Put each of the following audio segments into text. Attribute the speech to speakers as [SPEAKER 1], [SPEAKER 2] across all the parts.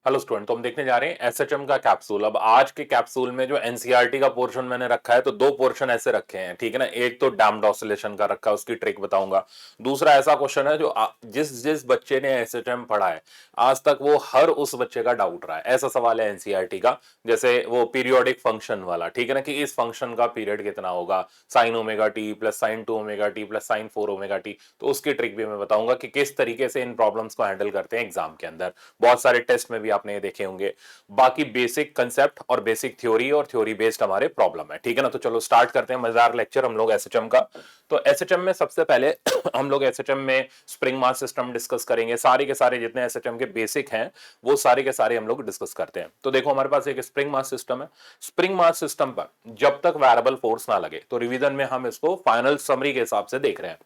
[SPEAKER 1] Hello student, तो हम देखने जा रहे हैं एसएचएम का कैप्सूल। अब आज के कैप्सूल में जो एनसीईआरटी का पोर्शन मैंने रखा है, तो दो पोर्शन ऐसे रखे हैं, ठीक है ना। एक तो डैम्प्ड ऑसिलेशन का रखा है, उसकी ट्रिक बताऊंगा। दूसरा ऐसा क्वेश्चन है जो जिस जिस बच्चे ने एसएचएम पढ़ा है आज तक, वो हर उस बच्चे का डाउट रहा है। ऐसा सवाल है एनसीईआरटी का, जैसे वो पीरियोडिक फंक्शन वाला, ठीक है ना, कि इस फंक्शन का पीरियड कितना होगा, sign omega t plus sign 2 omega t plus sign 4 omega T. तो उसकी ट्रिक भी मैं बताऊंगा कि किस तरीके से इन प्रॉब्लम्स को हैंडल करते हैं एग्जाम के अंदर। बहुत सारे टेस्ट में भी आपने ये देखे होंगे। बाकी बेसिक कंसेप्ट और बेसिक थ्योरी और थ्योरी बेस्ड हमारे प्रॉब्लम है, ठीक है ना। तो चलो स्टार्ट करते हैं मजेदार लेक्चर हम लोग एसएचएम का। तो एसएचएम में सबसे पहले हम लोग एसएचएम में स्प्रिंग मास सिस्टम डिस्कस करेंगे। सारे के सारे जितने एसएचएम के बेसिक हैं वो सारे के सारे हम लोग डिस्कस करते हैं। तो देखो, हमारे पास एक स्प्रिंग मास सिस्टम है। स्प्रिंग मास सिस्टम पर जब तक वेरिएबल फोर्स ना लगे, तो रिवीजन में हम इसको फाइनल समरी के हिसाब से देख रहे हैं।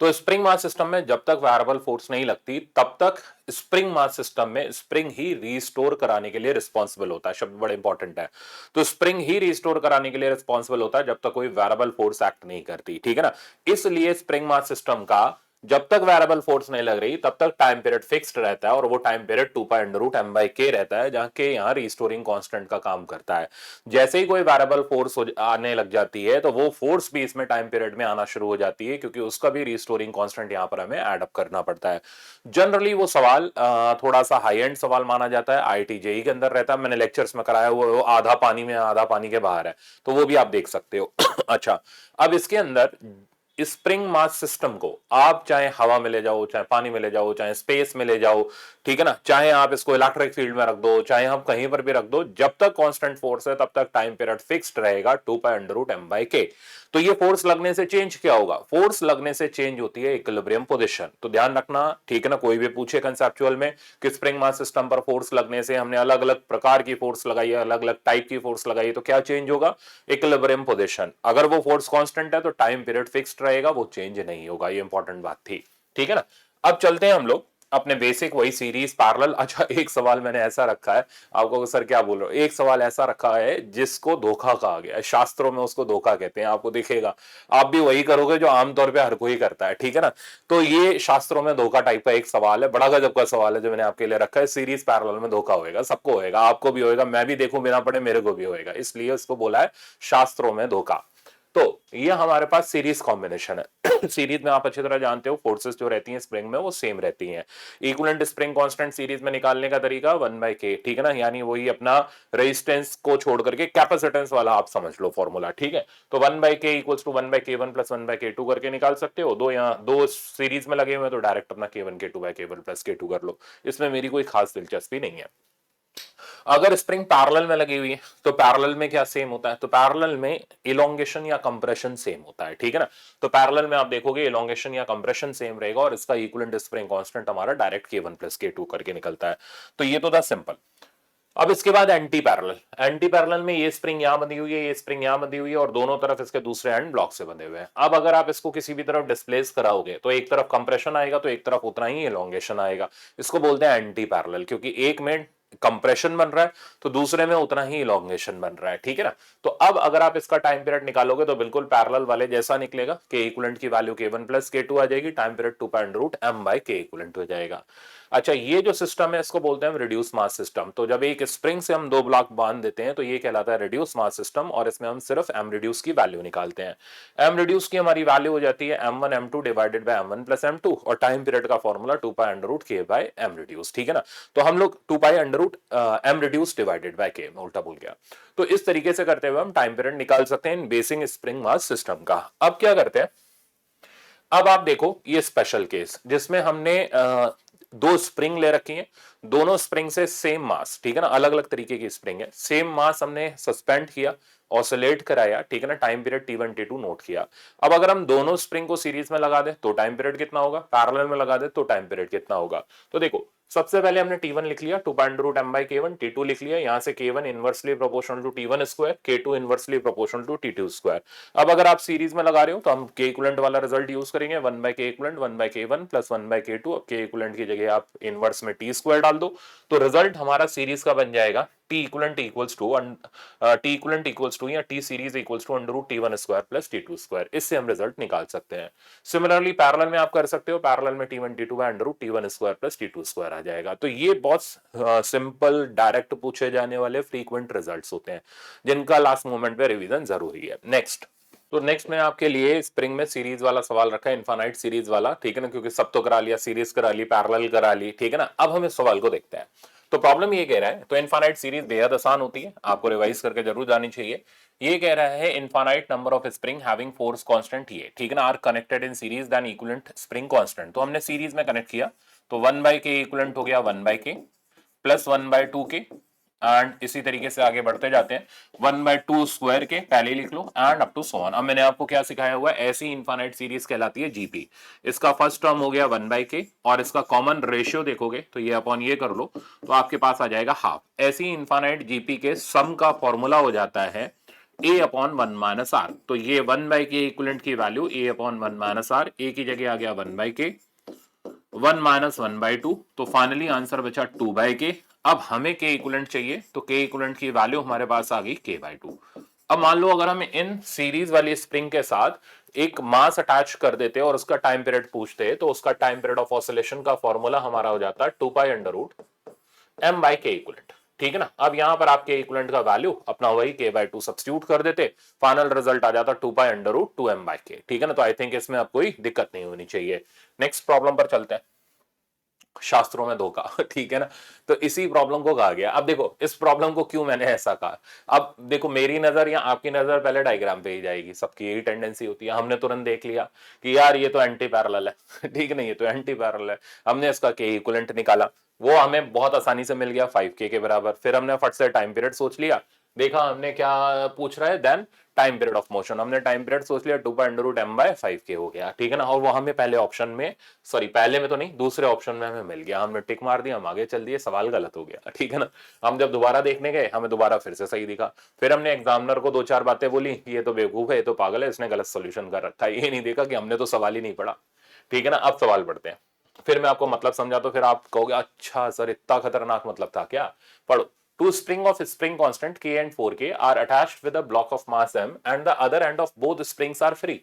[SPEAKER 1] तो स्प्रिंग मास सिस्टम में जब तक वेरिएबल फोर्स नहीं लगती, तब तक स्प्रिंग मास सिस्टम में स्प्रिंग ही रीस्टोर कराने के लिए रिस्पॉन्सिबल होता है। शब्द बड़ा इंपॉर्टेंट है। तो स्प्रिंग ही रीस्टोर कराने के लिए रिस्पॉन्सिबल होता है जब तक कोई वेरिएबल फोर्स एक्ट नहीं करती, ठीक है ना। इसलिए स्प्रिंग मास सिस्टम का जब तक वेरिएबल फोर्स नहीं लग रही, तब तक टाइम पीरियड फिक्स्ड रहता है, और वो time period 2 pi under root m by k रहता है, जहां के यहाँ रिस्टोरिंग कांस्टेंट का काम करता है। जैसे ही कोई वेरिएबल फोर्स आने लग जाती है, तो वो फोर्स भी इसमें टाइम पीरियड में आना शुरू हो जाती है, क्योंकि उसका भी रिस्टोरिंग कांस्टेंट यहाँ पर हमें ऐड अप करना पड़ता है। जनरली वो सवाल थोड़ा सा हाई एंड सवाल माना जाता है, आईआईटी जेईई के अंदर रहता है। मैंने लेक्चर्स में कराया हुआ, वो आधा पानी में आधा पानी के बाहर है, तो वो भी आप देख सकते हो। अच्छा, अब इसके अंदर स्प्रिंग मास सिस्टम को आप चाहे हवा में ले जाओ, चाहे पानी में ले जाओ, चाहे स्पेस में ले जाओ, ठीक है ना, चाहे आप इसको इलेक्ट्रिक फील्ड में रख दो, चाहे हम कहीं पर भी रख दो, जब तक कांस्टेंट फोर्स है तब तक टाइम पीरियड फिक्स्ड रहेगा 2 pi under root m by k. तो ये फोर्स लगने से चेंज क्या होगा? फोर्स लगने से चेंज होती है इक्विलिब्रियम पोजीशन। तो ध्यान रखना, ठीक है ना। कोई भी पूछे कंसेप्चुअल में कि स्प्रिंग मास सिस्टम पर फोर्स लगने से हमने अलग अलग प्रकार की फोर्स लगाई है, अलग अलग टाइप की फोर्स लगाई है, तो क्या चेंज होगा? Equilibrium position. अगर वो फोर्स कांस्टेंट है तो टाइम पीरियड फिक्स्ड रहेगा, वो चेंज नहीं होगा। ये इंपॉर्टेंट बात थी, ठीक है ना। अब चलते हैं हम लोग अपने बेसिक वही सीरीज पैरेलल। अच्छा, एक सवाल मैंने ऐसा रखा है, आपको सर क्या बोल रहे हो, एक सवाल ऐसा रखा है जिसको धोखा कहा गया है, शास्त्रों में उसको धोखा कहते हैं। आपको दिखेगा, आप भी वही करोगे जो आमतौर पे हर कोई करता है, ठीक है ना। तो ये शास्त्रों में धोखा टाइप का एक सवाल है, बड़ा गजब का सवाल है जो मैंने आपके लिए रखा है। सीरीज पैरेलल में धोखा होएगा, सबको होएगा, आपको भी होएगा, मैं भी देखूं बिना पढ़े मेरे को भी होएगा, इसलिए उसको बोला है शास्त्रों में धोखा। तो ये हमारे पास सीरीज कॉम्बिनेशन है। सीरीज में आप अच्छी तरह जानते हो फोर्सेस जो रहती हैं स्प्रिंग में वो सेम रहती हैं। इक्विवेलेंट स्प्रिंग कांस्टेंट सीरीज में निकालने का तरीका 1/k, ठीक है ना, यानी वही अपना रेजिस्टेंस को छोड़ करके कैपेसिटेंस वाला आप समझ लो फॉर्मूला, ठीक है। तो 1/k equals to 1/k1 plus 1/k2 करके निकाल सकते हो। दो यहाँ दो सीरीज में लगे हुए, तो डायरेक्ट अपना k1 k2/k1 प्लस k2 कर लो। इसमें मेरी कोई खास दिलचस्पी नहीं है। अगर स्प्रिंग पैरेलल में लगी हुई है, तो पैरेलल में क्या सेम होता है? तो पैरेलल में इलोंगेशन या कंप्रेशन सेम होता है, ठीक है ना। तो पैरेलल में आप देखोगे इलोंगेशन या कंप्रेशन सेम रहेगा, और इसका इक्विवेलेंट स्प्रिंग कांस्टेंट हमारा डायरेक्ट k1 प्लस k2 करके निकलता है। तो ये तो था सिंपल। अब इसके बाद एंटी पैरेलल। एंटी पैरेलल में ये स्प्रिंग यहां बंधी हुई है, ये स्प्रिंग यहां बंधी हुई है, और दोनों तरफ इसके दूसरे एंड ब्लॉक से बंधे हुए हैं। अब अगर आप इसको किसी भी तरफ डिस्प्लेस कराओगे, तो एक तरफ कंप्रेशन आएगा, तो एक तरफ उतना ही एलोंगेशन आएगा। इसको बोलते हैं एंटी पैरेलल, क्योंकि एक में कंप्रेशन बन रहा है तो दूसरे में उतना ही इलोंगेशन बन रहा है, ठीक है ना। तो अब अगर आप इसका टाइम पीरियड निकालोगे, तो बिल्कुल पैरेलल वाले जैसा निकलेगा। के इक्विवेलेंट की वैल्यू k1 प्लस k2 आ जाएगी, time period 2 pi under root m by k equivalent हो जाएगा। अच्छा, ये जो सिस्टम है इसको बोलते हैं रिड्यूस मास सिस्टम। तो जब एक स्प्रिंग से हम दो ब्लॉक बांध देते हैं, तो ये कहलाता है रिड्यूस मास सिस्टम, और इसमें हम सिर्फ एम रिड्यूस की वैल्यू निकालते हैं। एम रिड्यूस की हमारी वैल्यू हो जाती है m1 m2 divided by m1 plus m2, और टाइम पीरियड का formula 2 pi under root k by m reduce, ठीक है ना। तो हम लोग 2 pi under root m reduce divided by k, मैं उल्टा बोल गया। तो इस तरीके से करते हुए हम टाइम पीरियड निकाल सकते हैं इन बेसिक स्प्रिंग मास सिस्टम का। अब क्या करते हैं, अब आप देखो ये स्पेशल केस जिसमें हमने दो स्प्रिंग ले रखी हैं, दोनों स्प्रिंग से सेम मास, ठीक है ना, अलग अलग तरीके की स्प्रिंग है, सेम मास हमने सस्पेंड किया, ऑसिलेट कराया, ठीक है ना, time period t1 t2 note किया। अब अगर हम दोनों स्प्रिंग को सीरीज में लगा दे तो टाइम पीरियड कितना होगा, पैरेलल में लगा दे तो टाइम पीरियड कितना होगा। तो देखो, सबसे पहले हमने t1 लिख लिया 2 pi under root m by k1, t2 लिख लिया, यहां से k1 inversely proportional to t1 square, k2 inversely proportional to t2 square. अब अगर आप सीरीज में लगा रहे हो तो हम k इक्विवेलेंट वाला रिजल्ट यूज करेंगे, 1/k equivalent 1/k1 plus 1/k2। अब k इक्विवेलेंट की जगह आप इनवर्स में t स्क्वायर डाल दो, तो रिजल्ट हमारा सीरीज का बन जाएगा टी इक्वलेंट इक्वल्स टू या t series equals to under root T one square plus T2 square, इससे हम रिजल्ट निकाल सकते हैं। सिमिलरली पैरेलल में आप कर सकते हो, पैरेलल में टी1 टी2 by under root T one square plus T2 square आ जाएगा। तो ये बहुत सिंपल डायरेक्ट पूछे जाने वाले फ्रीक्वेंट रिजल्ट्स होते हैं जिनका लास्ट मोमेंट पे रिवीजन जरूरी है। नेक्स्ट, तो नेक्स्ट में आपके लिए स्प्रिंग में सीरीज वाला सवाल रखा है, इनफाइनाइट सीरीज वाला, ठीक है ना, क्योंकि सब तो करा लिया, सीरीज करा ली, पैरेलल करा ली, ठीक है ना। अब हम इस सवाल को देखते हैं। तो प्रॉब्लम ये कह रहा है, तो इनफाइनाइट सीरीज बेहद आसान होती है, आपको रिवाइज करके जरूर जानी चाहिए। ये कह रहा है infinite number of spring having force constant, ये ठीक है ना, are connected in series then equivalent spring constant. तो हमने सीरीज में कनेक्ट किया, तो 1/k इक्विवेलेंट हो गया 1/k प्लस 1/2k, एंड इसी तरीके से आगे बढ़ते जाते हैं, 1/2 स्क्वायर के पहले लिख लो and up to so on. अब मैंने आपको क्या सिखाया हुआ है, ऐसी इनफाइनाइट सीरीज कहलाती है जीपी। इसका फर्स्ट टर्म हो गया 1/k और इसका कॉमन रेशियो देखोगे तो ये अपॉन ये कर लो, तो आपके पास आ जाएगा हाफ। ऐसी इनफाइनाइट जीपी के सम का फॉर्मूला हो जाता है a अपॉन 1 माइनस आर। तो ये 1/k इक्विवेलेंट की value a upon 1 minus r, a की जगह आ गया 1/k, 1 माइनस 1/2, तो फाइनली आंसर बचा 2/k। अब हमें k इक्विवेलेंट चाहिए, तो k इक्विवेलेंट की वैल्यू हमारे पास आ गई k/2। अब मान लो अगर हम इन सीरीज वाली स्प्रिंग के साथ एक मास अटैच कर देते और उसका टाइम पीरियड पूछते, तो उसका टाइम पीरियड ऑफ ऑसिलेशन का फॉर्मूला हमारा हो जाता है 2 pi under root m/k equivalent, ठीक है ना। अब यहां पर आप k इक्विवेलेंट का वैल्यू अपना वही k/2 सब्स्टिट्यूट कर देते, फाइनल रिजल्ट आ जाता 2 पाई अंडर रूट 2m/k, ठीक है ना। तो आई थिंक इसमें अब कोई दिक्कत नहीं होनी चाहिए। नेक्स्ट प्रॉब्लम पर चलते हैं, शास्त्रों में धोखा ठीक है ना। तो इसी प्रॉब्लम को कहा गया। अब देखो इस प्रॉब्लम को क्यों मैंने ऐसा कहा, अब देखो मेरी नजर या आपकी नजर पहले डायग्राम पे ही जाएगी, सबकी यही टेंडेंसी होती है। हमने तुरंत देख लिया कि यार ये तो एंटी पैरेलल है ठीक है ना, ये तो एंटी पैरेलल है। हमने इसका के इक्विवेलेंट निकाला, वो हमें बहुत आसानी से मिल गया 5k के बराबर। फिर हमने फट से टाइम पीरियड सोच लिया, देखा हमने क्या पूछ रहा है, then time period of motion, हमने टाइम पीरियड सोच लिया 2 पाई अंडर रूट m/5k हो गया, ठीक है ना। और वो हमें पहले ऑप्शन में, सॉरी पहले में तो नहीं, दूसरे ऑप्शन में हमें मिल गया, हमने टिक मार दिया, हम आगे चल दिए, सवाल गलत हो गया, ठीक है ना। हम जब दोबारा देखने गए हमें दोबारा फिर से सही दिखा, फिर हमने एग्जामिनर को 2-4 बातें बोली, ये तो बेवकूफ है, ये तो पागल है, इसने गलत सोल्यूशन कर रखा है। ये नहीं देखा कि हमने तो सवाल ही नहीं पढ़ा, ठीक है ना। अब सवाल पढ़ते हैं, फिर मैं आपको मतलब समझा, तो फिर आप कहोगे अच्छा सर इतना खतरनाक मतलब था क्या। पढ़ो, two spring of spring constant k and 4k are attached with a block of mass m and the other end of both springs are free।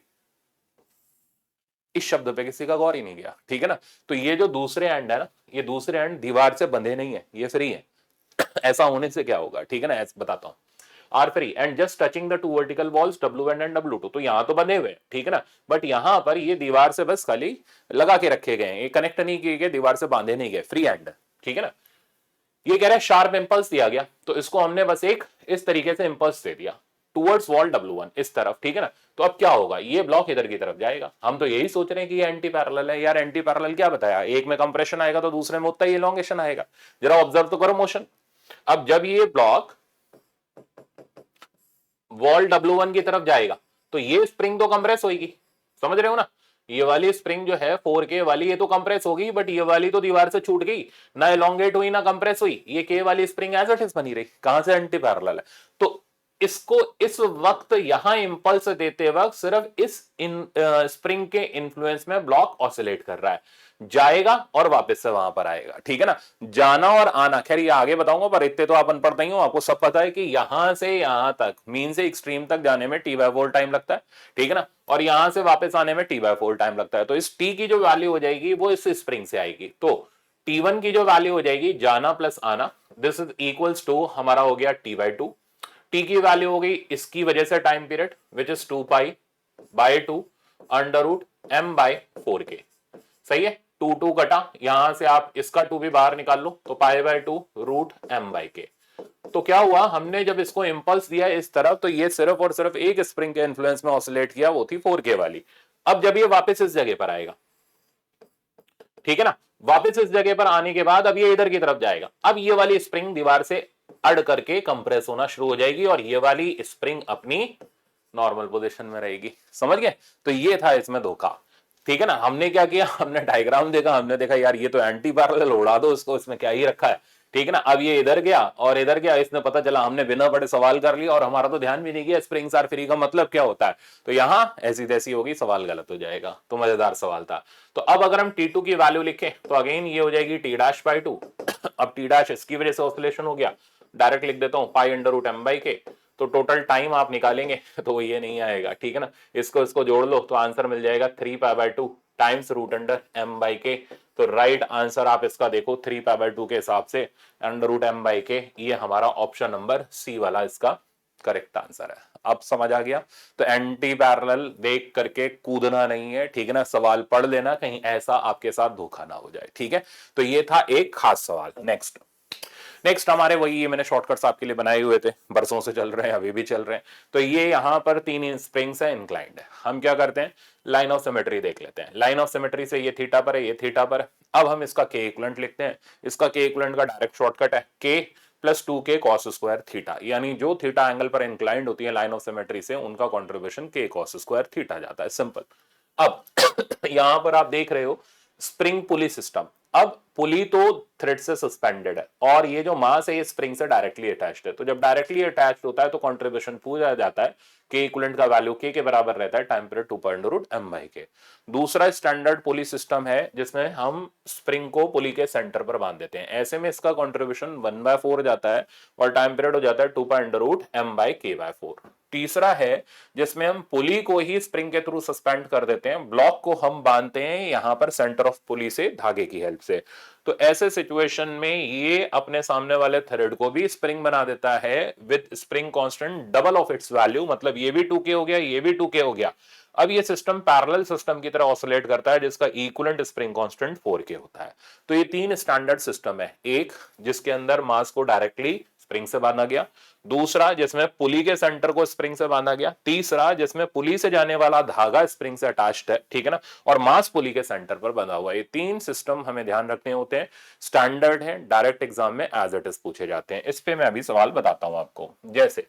[SPEAKER 1] इस शब्द पे किसी का गौर ही नहीं गया, ठीक है ना। तो ये जो दूसरे एंड है ना, ये दूसरे एंड दीवार से बंधे नहीं है, ये फ्री है ऐसा होने से क्या होगा, ठीक है ना, ऐसे बताता हूं। Are free and just touching the two vertical walls W1 and W2, तो यहां तो बंधे हुए, ठीक है ना, बट यहां पर ये दीवार से बस खाली लगा के रखे गए, ये कनेक्ट नहीं किए गए, दीवार से बांधे नहीं गए, फ्री एंड, ठीक है ना। ये कह रहा है शार्प इंपल्स दिया गया, तो इसको हमने बस एक इस तरीके से इंपल्स दे दिया टुवर्ड्स वॉल W1 इस तरफ, ठीक है ना। तो अब क्या होगा, ये ब्लॉक इधर की तरफ जाएगा। हम तो यही सोच रहे हैं कि ये एंटी पैरेलल है। यार एंटी पैरेलल क्या बताया, एक में कंप्रेशन आएगा तो दूसरे में उतना ही एलोंगेशन आएगा। जरा ऑब्जर्व तो करो मोशन। अब जब ये ब्लॉक वॉल W1 की तरफ जाएगा तो ये स्प्रिंग तो कंप्रेस होगी, समझ रहे हो ना। ये वाली स्प्रिंग जो है 4k वाली, ये तो कंप्रेस होगी, बट ये वाली तो दीवार से छूट गई, ना एलोंगेट हुई ना कंप्रेस हुई, ये k वाली स्प्रिंग एज इट इज बनी रही। कहां से, एंटी पैरेलल है। तो इसको इस वक्त यहां इंपल्स देते वक्त सिर्फ इस स्प्रिंग के इंफ्लुएंस में ब्लॉक ऑसिलेट कर रहा है, जाएगा और वापस से वहां पर आएगा, ठीक है ना। जाना और आना, खैर ये आगे बताऊंगा, पर इतने तो आप अनपढ़ नहीं हो, आपको सब पता है कि यहां से यहां तक, मीन से एक्सट्रीम तक जाने में t/4 टाइम लगता है, ठीक है ना, और यहां से वापस आने में t/4 टाइम लगता है। तो इस t की जो वैल्यू हो जाएगी वो इस स्प्रिंग से आएगी। तो t1 की जो वैल्यू हो जाएगी जाना प्लस आना, दिस इज इक्वल्स टू हमारा हो गया t/2। t की वैल्यू हो गई इसकी वजह से टाइम पीरियड विच इज 2 पाई/2 अंडर रूट m/4k। सही है, 2 कटा, यहां से आप इसका 2 भी बाहर निकाल लो, तो पाई/2 रूट m/k। तो क्या हुआ, हमने जब इसको इंपल्स दिया इस तरफ, तो ये सिर्फ और सिर्फ एक स्प्रिंग के इन्फ्लुएंस में ऑसिलेट किया, वो थी 4k वाली। अब जब ये वापस इस जगह पर आएगा, ठीक है ना, वापस इस जगह पर आने के बाद अब ये इधर की तरफ जाएगा। अब ये वाली स्प्रिंग दीवार से अड़ करके कंप्रेस होना शुरू हो जाएगी और ये वाली स्प्रिंग अपनी नॉर्मल पोजीशन में रहेगी, समझ गए। तो ये था इसमें धोखा, ठीक है ना। हमने क्या किया, हमने डायग्राम देखा, हमने देखा यार ये तो एंटी पैरेलल, उड़ा दो उसको, इसमें क्या ही रखा है, ठीक है ना। अब ये इधर गया और इधर गया, इसने पता चला हमने बिना पढ़े सवाल कर लिया और हमारा तो ध्यान भी नहीं किया स्प्रिंग्स आर फ्री का मतलब क्या होता है। तो यहां ऐसी तैसी होगी, सवाल गलत हो जाएगा। तो मजेदार सवाल था। तो अब अगर हम t2 की वैल्यू लिखें तो अगेन ये हो जाएगी t'/2। अब t' इसकी वजह से ऑसिलेशन हो गया, डायरेक्ट लिख देता हूं pi under root m by k, तो टोटल टाइम आप निकालेंगे तो ये नहीं आएगा, ठीक है ना। इसको जोड़ लो तो आंसर मिल जाएगा 3π/2 times root under m by k. तो राइट आंसर आप इसका देखो 3π/2 के हिसाब से अंडर रूट एम बाई के, ये हमारा ऑप्शन नंबर सी वाला इसका करेक्ट आंसर है। अब समझ आ गया। तो एंटी पैरेलल देख करके कूदना नहीं है, ठीक है ना, सवाल पढ़ लेना, कहीं ऐसा आपके साथ धोखा ना हो जाए, ठीक है। तो ये था एक खास सवाल। नेक्स्ट हमारे वही, ये मैंने शॉर्टकट्स आपके लिए बनाए हुए थे, बरसों से चल रहे हैं, अभी भी चल रहे हैं। तो ये यहां पर 3 स्प्रिंग्स है, इंक्लाइंड है। हम क्या करते हैं, लाइन ऑफ सिमेट्री देख लेते हैं। लाइन ऑफ सिमेट्री से ये थीटा पर है, ये थीटा पर है। अब हम इसका के इक्विवेलेंट लिखते हैं। इसका के इक्विवेलेंट का डायरेक्ट शॉर्टकट है के plus 2k cos square theta, यानी जो थीटा एंगल पर इंक्लाइंड होती है लाइन ऑफ सिमेट्री से, उनका कॉन्ट्रीब्यूशन के कॉस स्क्वायर थीटा जाता है, सिंपल। अब यहां पर आप देख रहे हो स्प्रिंग पुली सिस्टम। अब पुली तो थ्रेड से सस्पेंडेड है और ये जो मास है ये स्प्रिंग से डायरेक्टली अटैच्ड है। तो जब डायरेक्टली अटैच्ड होता है तो कंट्रीब्यूशन पूरा जाता है, के इक्विवेलेंट का वैल्यू के बराबर रहता है टाइम पीरियड 2.√m/k। दूसरा स्टैंडर्ड पुली सिस्टम है जिसमें हम स्प्रिंग को पुली के सेंटर पर बांध देते हैं। ऐसे में इसका कंट्रीब्यूशन 1/4 जाता है और टाइम पीरियड हो जाता है 2.√m/k/4। तीसरा है जिसमें हम पुली को ही स्प्रिंग के थ्रू सस्पेंड कर देते हैं, ब्लॉक को हम बांधते हैं यहां पर सेंटर ऑफ पुली से धागे की हेल्प से। तो ऐसे सिचुएशन में ये अपने सामने वाले थ्रेड को भी स्प्रिंग बना देता है with spring constant double of its value, मतलब ये भी 2k हो गया, ये भी 2k हो गया। अब ये सिस्टम पैरेलल सिस्टम की तरह ऑसिलेट करता है जिसका इक्विवेलेंट स्प्रिंग कांस्टेंट 4k होता है। तो ये 3 स्टैंडर्ड सिस्टम है, एक जिसके अंदर मास को डायरेक्टली स्प्रिंग से बांधा गया, दूसरा जिसमें पुली के सेंटर को स्प्रिंग से बांधा गया, तीसरा जिसमें पुली से जाने वाला धागा स्प्रिंग से अटैच्ड है, ठीक है ना, और मास पुली के सेंटर पर बंधा हुआ है। ये 3 सिस्टम हमें ध्यान रखने होते हैं, स्टैंडर्ड है, डायरेक्ट एग्जाम में एज इट इज पूछे जाते हैं। इस पे मैं अभी सवाल बताता हूं आपको। जैसे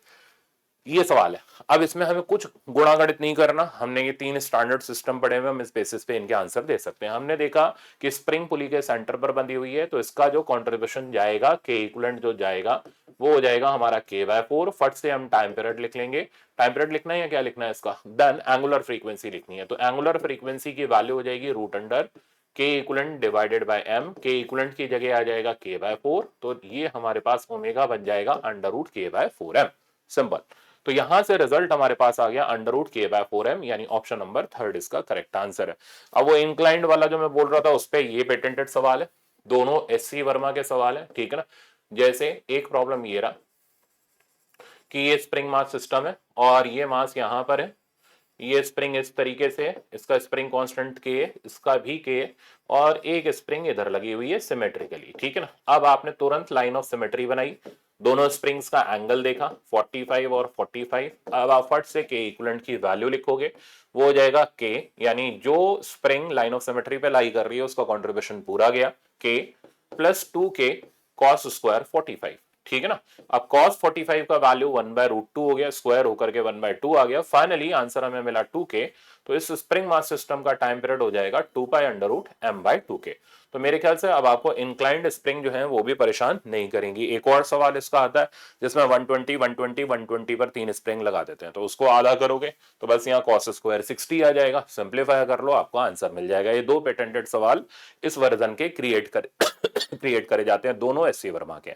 [SPEAKER 1] ये सवाल है, अब इसमें हमें कुछ गुणागणित नहीं करना, हमने ये 3 स्टैंडर्ड सिस्टम पढ़े हुए, हम इस बेसिस पे इनके आंसर दे सकते हैं। हमने देखा कि स्प्रिंग पुली के सेंटर पर बंधी हुई है, तो इसका जो कंट्रीब्यूशन जाएगा, के इक्विवेलेंट जो जाएगा वो हो जाएगा हमारा k/4। फट से हम टाइम पीरियड लिख लेंगे। टाइम पीरियड लिखना है या क्या लिखना है इसका, देन एंगुलर फ्रीक्वेंसी लिखनी है। तो एंगुलर फ्रीक्वेंसी की वैल्यू हो जाएगी रूट अंडर के इक्विवेलेंट डिवाइडेड बाय m। के इक्विवेलेंट की जगह आ जाएगा k/4, तो ये हमारे पास ओमेगा बन जाएगा √k/4m, सिंपल। तो यहां से रिजल्ट हमारे पास आ गया √k/4m, यानी ऑप्शन नंबर 3 इसका करेक्ट आंसर है। अब वो इंक्लाइंड वाला जो मैं बोल रहा था उस पे ये पेटेंटेड सवाल है, दोनों एससी वर्मा के सवाल है, ठीक है ना। जैसे एक प्रॉब्लम ये रहा कि ये स्प्रिंग मास सिस्टम है और ये मास यहां पर है, ये स्प्रिंग इस तरीके से है, इसका स्प्रिंग कांस्टेंट के है, इसका भी के है, और एक स्प्रिंग इधर लगी हुई है सिमेट्रिकली, ठीक है ना। अब आपने तुरंत लाइन ऑफ सिमेट्री बनाई, दोनों स्प्रिंग्स का एंगल देखा 45 और 45। अब आप फट से के इक्विवेलेंट की वैल्यू लिखोगे, वो हो जाएगा के, यानी जो स्प्रिंग लाइन ऑफ सिमेट्री पे लाई कर रही है उसका कंट्रीब्यूशन पूरा गया, के प्लस 2k कॉस स्क्वायर 45, ठीक है ना। अब cos 45 का वैल्यू 1/√2 हो गया, स्क्वायर होकर के 1/2 आ गया, फाइनली आंसर हमें मिला 2k। तो इस स्प्रिंग मास सिस्टम का टाइम पीरियड हो जाएगा 2π√m/2k। तो मेरे ख्याल से अब आपको इंक्लाइंड स्प्रिंग जो है वो भी परेशान नहीं करेंगी। एक और सवाल इसका आता है जिसमें 120 120 120 पर 3 स्प्रिंग लगा देते हैं, तो उसको आधा करोगे तो बस यहाँ cos स्क्वायर 60 आ जाएगा, सिंप्लीफाई कर लो आपको आंसर मिल जाएगा। ये 2 पेटेंटेड सवाल इस वर्जन के क्रिएट करे जाते हैं, दोनों एससी वर्मा के।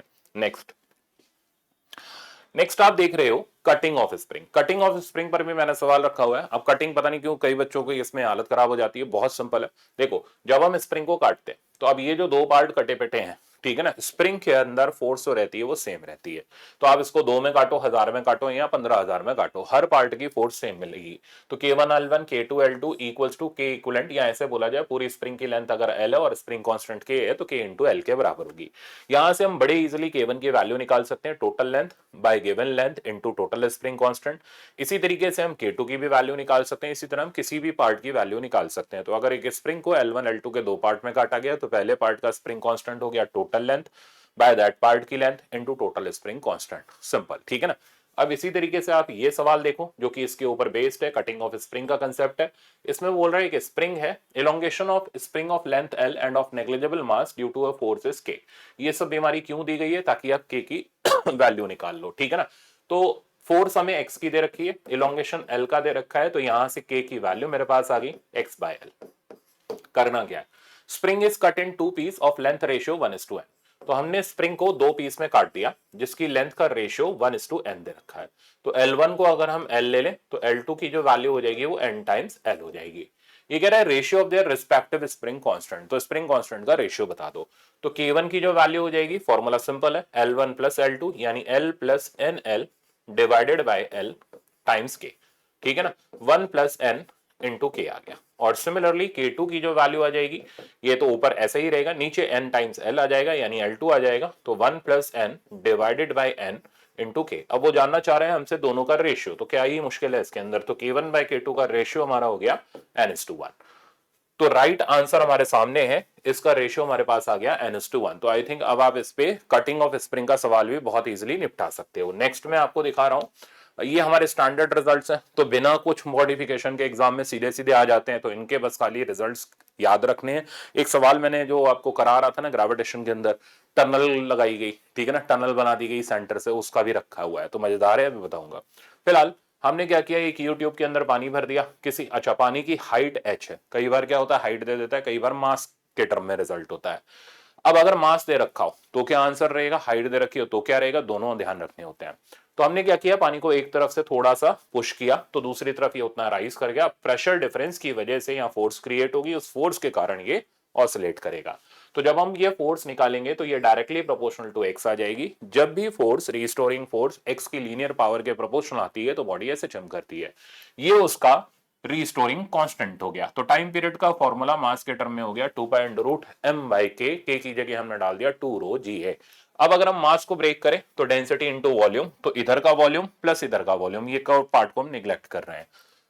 [SPEAKER 1] नेक्स्ट आप देख रहे हो cutting of spring. Cutting of spring पर भी मैंने सवाल रखा हुआ है। अब कटिंग पता नहीं क्यों कई बच्चों को इसमें हालत खराब हो जाती है, बहुत सिंपल है। देखो जब हम स्प्रिंग को काटते हैं तो अब ये जो 2 पार्ट कटे पिटे हैं, ठीक है ना, स्प्रिंग के अंदर फोर्स जो रहती है वो सेम रहती है। तो आप इसको 2 में काटो, 1000 में काटो या 15,000 में काटो, हर पार्ट की फोर्स सेम मिलेगी। तो K1L1 K2L2 इक्वल्स टू के इक्विवेलेंट, या ऐसे बोला जाए पूरी स्प्रिंग की लेंथ अगर L है और स्प्रिंग कांस्टेंट K है तो K इंटू L के बराबर होगी। यहां से हम बड़े इजीली K1 की वैल्यू निकाल सकते हैं, total length bye given length into total spring constant. इसी तरीके से हम K2 की भी वैल्यू निकाल सकते हैं, इसी तरह हम किसी भी पार्ट की वैल्यू निकाल सकते हैं। तो अगर एक स्प्रिंग को L1 L2 के 2 पार्ट में काटा गया तो पहले पार्ट का स्प्रिंग कांस्टेंट हो गया total length by that part की length into total spring constant, simple, ठीक है ना। अब इसी तरीके से आप ये सवाल देखो जो कि इसके ऊपर बेस्ड है, कटिंग ऑफ स्प्रिंग का कंसेप्ट है। इसमें बोल रहा है कि स्प्रिंग है, elongation of spring of length L and of negligible mass due to a force K। ये सब बीमारी क्यों दी गई है, ताकि आप K की वैल्यू निकाल लो, ठीक है ना। तो फोर्स हमें x की दे रखी है, इलोंगेशन L का दे रखा है, तो यहां से K की वैल्यू मेरे पास आ गई x/L। करना क्या है, spring is cut in 2 piece of length ratio 1:n। तो हमने स्प्रिंग को 2 पीस में काट दिया जिसकी लेंथ का रेशियो 1:n दे रखा है। तो L1 को अगर हम L ले लें तो L2 की जो वैल्यू हो जाएगी वो n टाइम्स L हो जाएगी। ये कह रहा है ratio of their respective spring constant, तो स्प्रिंग कांस्टेंट का रेशियो बता दो। तो K1 की जो वैल्यू हो जाएगी, फॉर्मूला सिंपल है, L1 प्लस L2 यानी L plus NL divided by L times K, ठीक है ना, 1 प्लस N इंटू K आ गया। और सिमिलरली K2 की जो वैल्यू आ जाएगी, ये तो ऊपर ऐसे ही रहेगा, नीचे N टाइम्स L आ जाएगा यानी L2 आ जाएगा, तो 1 plus N divided by N into K। अब वो जानना चाह रहे हैं हमसे दोनों का रेशियो, तो क्या ही मुश्किल है इसके अंदर, तो K1 बाय K2 का रेशियो हमारा हो गया N:1। तो राइट आंसर हमारे सामने है, इसका रेशियो हमारे पास आ गया N:1। तो आई थिंक अब आप इस पे कटिंग ऑफ स्प्रिंग का सवाल भी बहुत इजीली निपटा सकते हो। नेक्स्ट मैं आपको दिखा रहा हूं, ये हमारे स्टैंडर्ड रिजल्ट्स हैं, तो बिना कुछ मॉडिफिकेशन के एग्जाम में सीधे सीधे आ जाते हैं, तो इनके बस खाली रिजल्ट्स याद रखने हैं। एक सवाल मैंने जो आपको करा रहा था ना ग्रेविटेशन के अंदर, टनल लगाई गई, ठीक है ना, टनल बना दी गई सेंटर से, उसका भी रखा हुआ है, तो मजेदार है, अभी बताऊंगा। फिलहाल हमने क्या किया, एक यूट्यूब के अंदर पानी भर दिया किसी, अच्छा पानी की हाइट h है, कई बार क्या होता है हाइट दे देता है, कई बार मास के टर्म में रिजल्ट होता है। अब अगर मास दे रखा हो तो क्या आंसर रहेगा, हाइट दे रखी हो तो क्या रहेगा, दोनों ध्यान रखने होते हैं। तो हमने क्या किया, पानी को एक तरफ से थोड़ा सा पुश किया तो दूसरी तरफ ये उतना राइज कर गया, प्रेशर डिफरेंस की वजह से यहाँ फोर्स क्रिएट होगी, उस फोर्स के कारण ये ऑसिलेट करेगा। तो जब हम ये फोर्स निकालेंगे तो ये डायरेक्टली प्रोपोर्शनल टू एक्स आ जाएगी। जब भी फोर्स रिस्टोरिंग फोर्स एक्स की लीनियर पावर के प्रोपोर्शनल आती है तो बॉडी ऐसे चम करती है, ये उसका रिस्टोरिंग कांस्टेंट हो गया। तो टाइम पीरियड का फॉर्मूला मास के टर्म में हो गया 2π√m/k, के की जगह हमने डाल दिया 2ρg। अब अगर हम मास को ब्रेक करें तो डेंसिटी इनटू वॉल्यूम, तो इधर का वॉल्यूम प्लस इधर का वॉल्यूम, ये पार्ट को हम निगलेक्ट कर रहे हैं,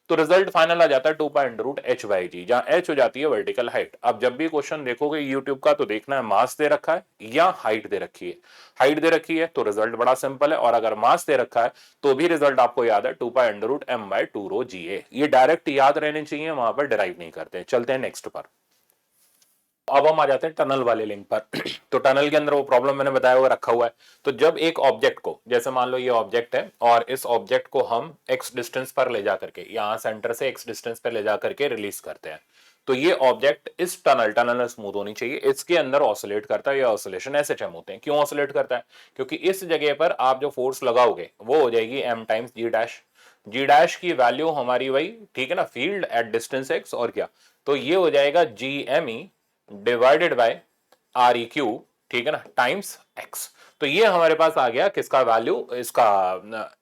[SPEAKER 1] तो रिजल्ट फाइनल आ जाता है 2π√h/g, जहां h हो जाती है वर्टिकल हाइट। अब जब भी क्वेश्चन देखोगे यूट्यूब का तो देखना है मास दे रखा है या हाइट दे रखी है। हाइट दे रखी है तो रिजल्ट बड़ा सिंपल है, और अगर मास दे रखा है तो भी रिजल्ट आपको याद है 2π√m/2ρga। ये डायरेक्ट याद रहने चाहिए, वहां पर डिराइव नहीं करते। चलते हैं नेक्स्ट पर। अब हम आ जाते हैं टनल वाले लिंक पर। तो टनल के अंदर वो प्रॉब्लम मैंने बताया हुआ रखा हुआ है। तो जब एक ऑब्जेक्ट को, जैसे मान लो ये ऑब्जेक्ट है और इस ऑब्जेक्ट को हम x डिस्टेंस पर ले जा करके, यहां सेंटर से x डिस्टेंस पर ले जा करके रिलीज करते हैं, तो ये ऑब्जेक्ट इस टनल स्मूथ होनी चाहिए, इसके अंदर ऑसिलेट करता है, ये ऑसिलेशन SHM होते हैं। क्यों ऑसिलेट करता है, क्योंकि इस जगह पर आप जो फोर्स लगाओगे वो हो जाएगी m टाइम्स जी डैश की वैल्यू हमारी वही, ठीक है ना, फील्ड एट डिस्टेंस x, और क्या, तो ये हो जाएगा GME डिवाइडेड बाय REQ, ठीक है ना, टाइम्स x। तो ये हमारे पास आ गया किसका वैल्यू, इसका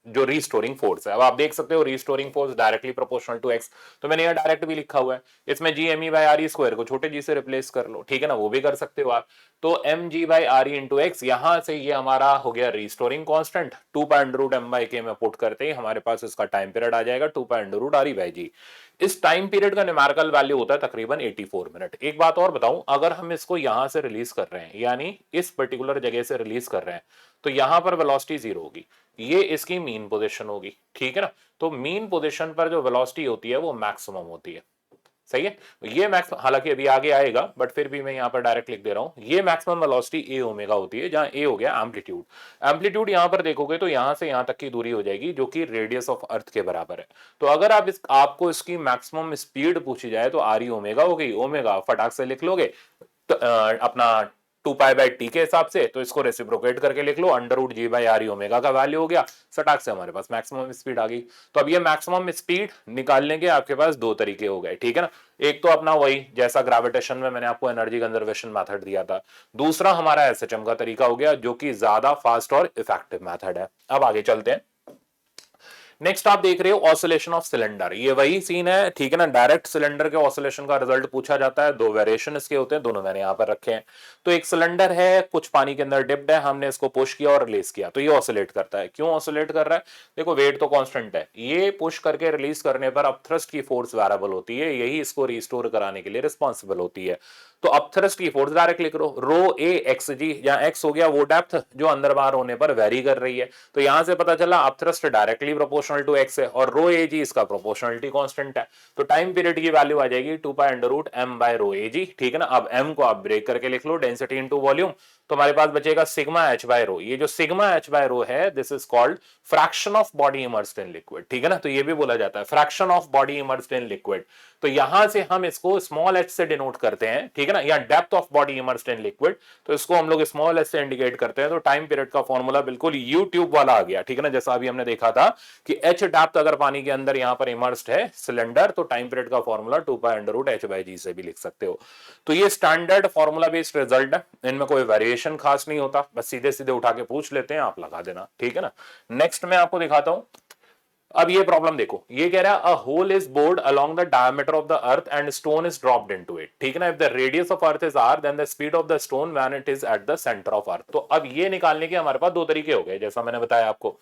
[SPEAKER 1] जो रिस्टोरिंग फोर्स है। अब आप देख सकते हो restoring force directly proportional to x, तो मैंने यहाँ डायरेक्ट भी लिखा हुआ है, इसमें GME/RE² को छोटे जी से रिप्लेस कर लो, ठीक है ना, वो भी कर सकते हो आप। तो mg/RE इंटू x, यहां से ये हमारा हो गया रिस्टोरिंग कांस्टेंट, 2π√m/k में पुट करते ही हमारे पास इसका टाइम पीरियड आ जाएगा 2π√RE/g। इस टाइम पीरियड का न्यूमेरिकल वैल्यू होता है तकरीबन 84 मिनट। एक बात और बताऊं, अगर हम इसको यहां से रिलीज कर रहे हैं, यानी इस पर्टिकुलर जगह से रिलीज कर रहे हैं, तो यहां पर वेलोसिटी 0 होगी, ये इसकी मीन पोजीशन होगी, ठीक है ना। तो मीन पोजीशन पर जो वेलोसिटी होती है वो मैक्सिमम होती है, सही है। ये मैक्स, हालांकि अभी आगे आएगा, बट फिर भी मैं यहां पर डायरेक्ट लिख दे रहा हूं, ये मैक्सिमम वेलोसिटी ए ओमेगा होती है, जहां ए हो गया एम्पलीट्यूड। एम्पलीट्यूड यहां पर देखोगे तो यहां से यहां तक की दूरी हो जाएगी जो कि रेडियस ऑफ अर्थ के बराबर है। तो अगर आप आपको इसकी मैक्सिमम स्पीड पूछी जाए तो RE ओमेगा हो गई, ओमेगा फटाक से लिख लोगे अपना 2π/t के हिसाब से, तो इसको रेसिप्रोकेट करके लिख लो, √g/RE ओमेगा का वैल्यू हो गया, सटाक से हमारे पास मैक्सिमम स्पीड आ गई। तो अब ये मैक्सिमम स्पीड निकालने के आपके पास दो तरीके हो गए, ठीक है ना। एक तो अपना वही जैसा ग्रेविटेशन में मैंने आपको एनर्जी कंजर्वेशन मेथड दिया था, दूसरा हमारा SHM का तरीका हो गया जो कि ज्यादा फास्ट और इफेक्टिव मेथड है। अब आगे चलते हैं। नेक्स्ट आप देख रहे हो ऑसिलेशन ऑफ सिलेंडर, ये वही सीन है, ठीक है ना। डायरेक्ट सिलेंडर के ऑसिलेशन का रिजल्ट पूछा जाता है, दो वेरिएशन इसके होते हैं, दोनों मैंने यहां पर रखे हैं। तो एक सिलेंडर है, कुछ पानी के अंदर डिप्ड है, हमने इसको पुश किया और रिलीज किया, तो ये ऑसिलेट करता है। क्यों ऑसिलेट कर रहा है, देखो वेट तो कांस्टेंट है, ये पुश करके रिलीज करने पर अब थ्रस्ट की फोर्स वेरिएबल होती है, यही इसको रिस्टोर कराने के लिए रिस्पॉन्सिबल होती है। तो अब थ्रस्ट की फोर्स डायरेक्ट लिख लो, ρ(a)xg, जहां x हो गया वो डेप्थ जो अंदर बाहर होने पर वेरी कर रही है, तो यहां से पता चला अब thrust directly proportional to x है, और ρag इसका प्रोपोर्शनलिटी कांस्टेंट है। तो टाइम पीरियड की वैल्यू आ जाएगी 2π√m/ρag, ठीक है ना। अब m को आप ब्रेक करके लिख लो, डेंसिटी इनटू वॉल्यूम, तो हमारे पास बचेगा सिग्मा एच बाय रो। ये जो सिग्मा एच बाय रो है this is called fraction of body immersed in liquid, ठीक है ना। तो ये भी बोला जाता है fraction of body immersed in liquid. तो यहां से हम इसको स्मॉल एच से डिनोट करते हैं, ठीक है ना, या depth of body immersed in liquid, तो इसको हम लोग स्मॉल एच से इंडिकेट करते हैं। तो टाइम पीरियड का फॉर्मूला बिल्कुल यू ट्यूब वाला आ गया, ठीक है ना, जैसा अभी हमने देखा था कि एच डेप्थ अगर पानी के अंदर यहां पर इमर्स्ड है सिलेंडर, तो टाइम पीरियड का formula 2 pi under root h by g से भी लिख सकते हो। तो ये स्टैंडर्ड फॉर्मूला बेस्ड रिजल्ट है, इनमें कोई वेरिएशन खास नहीं होता, बस सीधे सीधे उठा के पूछ लेते हैं, आप लगा देना, ठीक है ना। नेक्स्ट मैं आपको दिखाता हूं। अब ये प्रॉब्लम देखो, ये कह रहा है a hole is bored along the diameter of the earth and stone is dropped into it, ठीक है ना। If the radius of earth is r then the speed of the stone when it is at the centre of earth. तो अब ये निकालने के हमारे पास दो तरीके हो गए, जैसा मैंने बताया आपको।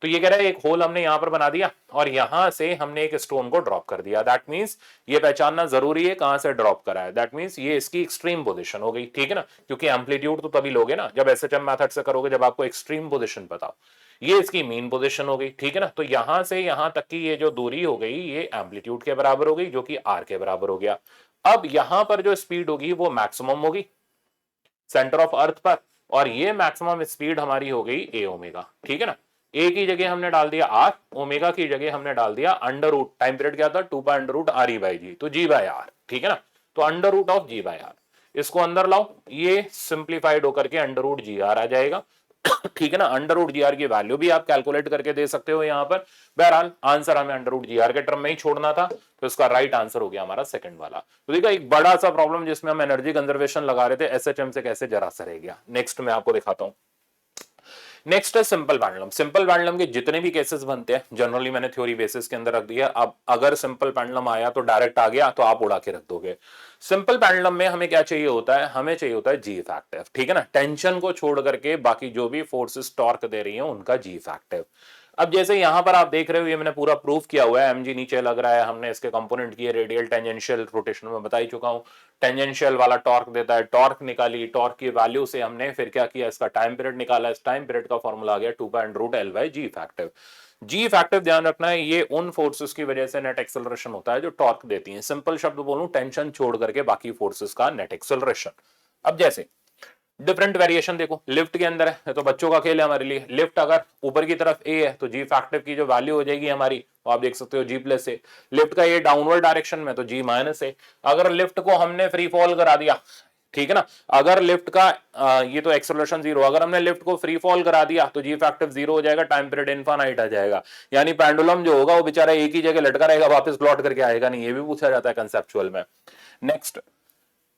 [SPEAKER 1] तो ये कह रहा है एक होल हमने यहां पर बना दिया और यहां से हमने एक स्टोन को ड्रॉप कर दिया। दैट मींस ये पहचानना जरूरी है कहां से ड्रॉप करा है। दैट मींस ये इसकी एक्सट्रीम पोजीशन हो गई, ठीक है ना, क्योंकि एम्पलीट्यूड तो तभी लोगे ना जब एसएचएम मेथड से करोगे, जब आपको एक्सट्रीम पोजीशन पता। ये इसकी मीन पोजीशन हो गई, ठीक है ना। तो यहां से यहां तक की ये जो दूरी हो गई ये एम्पलीट्यूड के बराबर हो गई, जो कि आर के बराबर हो गया। अब यहां पर जो स्पीड होगी वो मैक्सिमम होगी सेंटर ऑफ अर्थ पर, और ये मैक्सिमम स्पीड हमारी हो गई ए ओमेगा, ठीक है ना। ए की जगह हमने डाल दिया आर, ओमेगा की जगह हमने डाल दिया अंडर रूट, टाइम पीरियड क्या था 2 pi under root r e by g, तो जी बाय आर, ठीक है ना। तो under root of g by r, इसको अंदर लाओ, ये सिंप्लीफाइड होकर के अंडर रूट जी आर आ जाएगा, ठीक है ना। अंडर रूट जी आर की वैल्यू भी आप कैलकुलेट करके दे सकते हो यहां पर। बहरहाल आंसर हमें अंडर रूट जी आर के टर्म में ही छोड़ना था, तो इसका राइट आंसर हो गया हमारा सेकंड वाला। तो देखा एक बड़ा सा प्रॉब्लम जिसमें हम एनर्जी कंजर्वेशन लगा रहे थे, एसएचएम से कैसे जरा सा रह गया। नेक्स्ट मैं आपको दिखाता हूं। नेक्स्ट है सिंपल पेंडुलम। सिंपल पेंडुलम के जितने भी केसेस बनते हैं जनरली मैंने थ्योरी बेसिस के अंदर रख दिया। अब अगर सिंपल पेंडुलम आया तो डायरेक्ट आ गया तो आप उड़ा के रख दोगे। सिंपल पेंडुलम में हमें क्या चाहिए होता है, हमें चाहिए होता है जी फैक्टिव, ठीक है ना। टेंशन को छोड़ करके बाकी जो भी फोर्सेस टॉर्क दे रही हैं उनका जी फैक्टिव। अब जैसे यहां पर आप देख रहे हो, ये मैंने पूरा प्रूफ किया हुआ है, एमजी नीचे लग रहा है, हमने इसके कंपोनेंट किए, रेडियल टेंजेंशियल रोटेशन में बता ही चुका हूं। टेंजेंशियल वाला टॉर्क देता है, टॉर्क निकाली, टॉर्क की वैल्यू से हमने फिर क्या किया, इसका टाइम पीरियड निकाला, इस टाइम पीरियड का फॉर्मूला आ गया 2 pi under root l by g effective. G effective ध्यान रखना है, ये उन फोर्सेस की वजह से नेट एक्सेलरेशन होता है जो टॉर्क देती है। सिंपल शब्द बोलूं, टेंशन छोड़ करके बाकी फोर्सेस का नेट एक्सेलरेशन। अब जैसे डिफरेंट वेरिएशन देखो, लिफ्ट के अंदर है तो बच्चों का खेल है हमारे लिए। लिफ्ट अगर ऊपर की तरफ ए है तो जी फैक्टिव की जो वैल्यू हो जाएगी हमारी, तो आप देख सकते हो जी प्लस ए। लिफ्ट का ये डाउनवर्ड डायरेक्शन में तो जी माइनस ए। अगर लिफ्ट को हमने फ्री फॉल करा दिया, ठीक है ना, अगर लिफ्ट का ये तो एक्सेलरेशन जीरो, अगर हमने लिफ्ट को फ्री फॉल करा दिया तो जी फैक्टिव जीरो हो जाएगा, टाइम पीरियड इनफाइनाइट आ जाएगा। यानी पेंडुलम जो होगा वो बेचारा एक ही जगह लटका रहेगा, वापस लौट करके आएगा नहीं। ये भी पूछा जाता है कंसेप्चुअल में।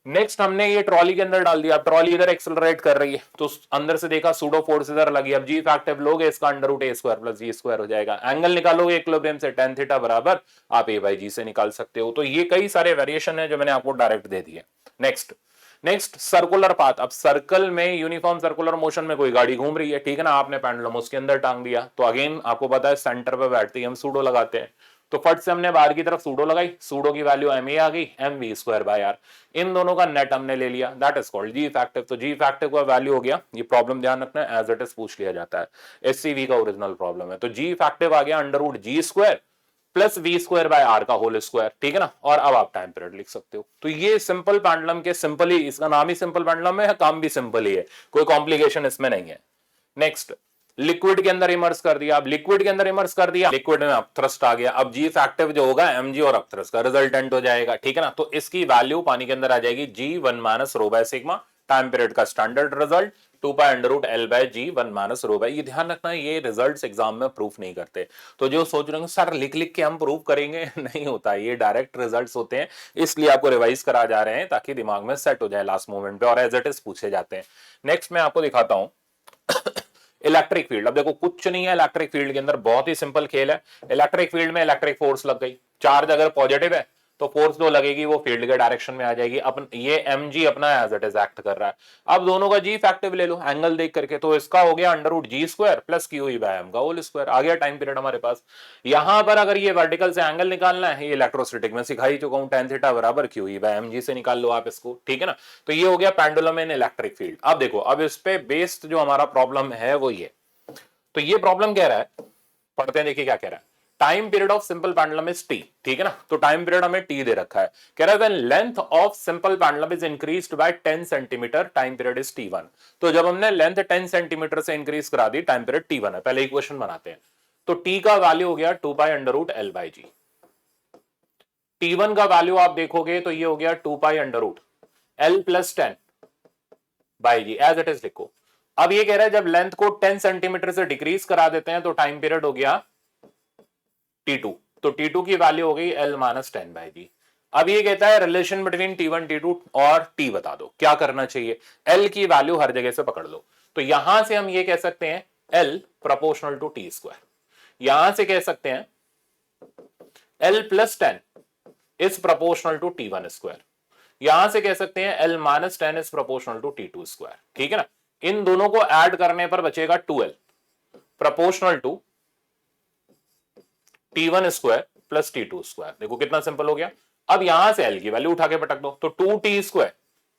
[SPEAKER 1] नेक्स्ट हमने ये ट्रॉली के अंदर डाल दिया। अब ट्रॉली इधर एक्सेलरेट कर रही है तो अंदर से देखा सूडो फोर्स इधर लगी। अब जी फैक्टिव लोगे इसका अंडर रूट ए स्क्वायर प्लस जी स्क्वायर हो जाएगा। एंगल निकालोगे इक्विलिब्रियम से tan थीटा बराबर आप ए बाई जी से निकाल सकते हो। तो ये कई सारे वेरिएशन है जो मैंने आपको डायरेक्ट दे दिए। Next circular path. अब सर्कल में यूनिफॉर्म सर्कुलर मोशन में कोई गाड़ी घूम रही है, ठीक है ना, आपने पेंडुलम उसके अंदर टांग दिया तो अगेन आपको पता है सेंटर पे बैठते ही हम सूडो लगाते हैं। तो फट से हमने बाहर की तरफ सूडो लगाई, सूडो की वैल्यू एम ए आ गई, m v square by r. इन दोनों का नेट हमने ले लिया, that is called g effective. तो जी फैक्टिव का वैल्यू हो गया, ये प्रॉब्लम ध्यान रखना है एज इट इज पूछ लिया जाता है, एससीवी का ओरिजिनल प्रॉब्लम है। तो जी फैक्टिव आ गया under root g square plus v square by r का होल स्क्वायर, ठीक है ना। और अब आप टाइम पीरियड लिख सकते हो। तो ये सिंपल पेंडुलम के सिंपल ही, इसका नाम ही सिंपल पेंडुलम है, काम भी सिंपल ही है, कोई कॉम्प्लिकेशन इसमें नहीं है। नेक्स्ट लिक्विड के अंदर इमर्स कर दिया। अब लिक्विड के अंदर इमर्स कर दिया, लिक्विड में अपथ्रस्ट आ गया। अब जी फैक्टिव जो होगा एमजी और अपथ्रस्ट का रिजल्टेंट हो जाएगा, ठीक है ना। तो इसकी वैल्यू पानी के अंदर आ जाएगी g one minus rho by sigma, time period का standard result 2 pi under root l by g one minus rho by. ये ध्यान रखना है, ये रिजल्ट्स एग्जाम में प्रूफ नहीं करते। तो जो सोच रहे हैं सर लिख लिख के हम प्रूफ करेंगे, नहीं होता, ये डायरेक्ट रिजल्ट्स होते हैं, इसलिए आपको रिवाइज करा जा रहे हैं ताकि दिमाग में सेट हो जाए लास्ट मोमेंट पे, और एज इट इज पूछे जाते हैं। नेक्स्ट मैं आपको दिखाता हूं इलेक्ट्रिक फील्ड। अब देखो कुछ नहीं है इलेक्ट्रिक फील्ड के अंदर, बहुत ही सिंपल खेल है। इलेक्ट्रिक फील्ड में इलेक्ट्रिक फोर्स लग गई, चार्ज अगर पॉजिटिव है तो फोर्स जो लगेगी वो फील्ड के डायरेक्शन में आ जाएगी। अपन ये mg अपना एज इट इज एक्ट कर रहा है। अब दोनों का जी फैक्टिव ले लो एंगल देख करके, तो इसका हो गया under root g square plus q e by m का होल स्क्वायर, आ गया टाइम पीरियड हमारे पास। यहां पर अगर ये वर्टिकल से एंगल निकालना है, ये इलेक्ट्रोस्टैटिक में सिखा ही चुका हूं, tan थीटा बराबर q e by m g से निकाल लो आप इसको, ठीक है ना। तो ये हो गया पेंडुलम इन इलेक्ट्रिक फील्ड। अब देखो, अब इस पे बेस्ड जो हमारा प्रॉब्लम है वो ये, तो ये प्रॉब्लम कह रहा है, पढ़ते हैं देखिए क्या कह रहा है। Time period of simple pendulum is T, ठीक है ना, तो टाइम पीरियड हमें टी दे रखा है, कह रहा है when length of simple pendulum is increased by 10 centimetre time period is t1। तो जब हमने लेंथ 10 सेंटीमीटर से इंक्रीज करा दी, टाइम पीरियड t1 है। पहले इक्वेशन बनाते हैं, तो t का वैल्यू हो गया 2 pi under root l by g. t1 का वैल्यू आप देखोगे तो ये हो गया 2 pi under root l plus 10 by g, as it is लिखो। अब ये कह रहा है जब लेंथ को 10 सेंटीमीटर से डिक्रीज करा देते हैं तो टाइम पीरियड हो गया t2, तो t2 की वैल्यू हो गई l माइनस 10 बाई जी। अब ये कहता है रिलेशन बिटवीन t1 t2 और t बता दो, क्या करना चाहिए, l की वैल्यू हर जगह से पकड़ लो। तो यहां से हम ये कह सकते हैं l proportional to t square, यहां से कह सकते हैं l plus 10 is proportional to t1 square, यहां से कह सकते हैं l minus 10 is proportional to t2 square, ठीक है ना। इन दोनों को ऐड करने पर बचेगा 2l proportional to t1 square plus t2 square. देखो कितना सिंपल हो गया। अब यहां से l की वैल्यू उठा के पटक दो, तो 2t square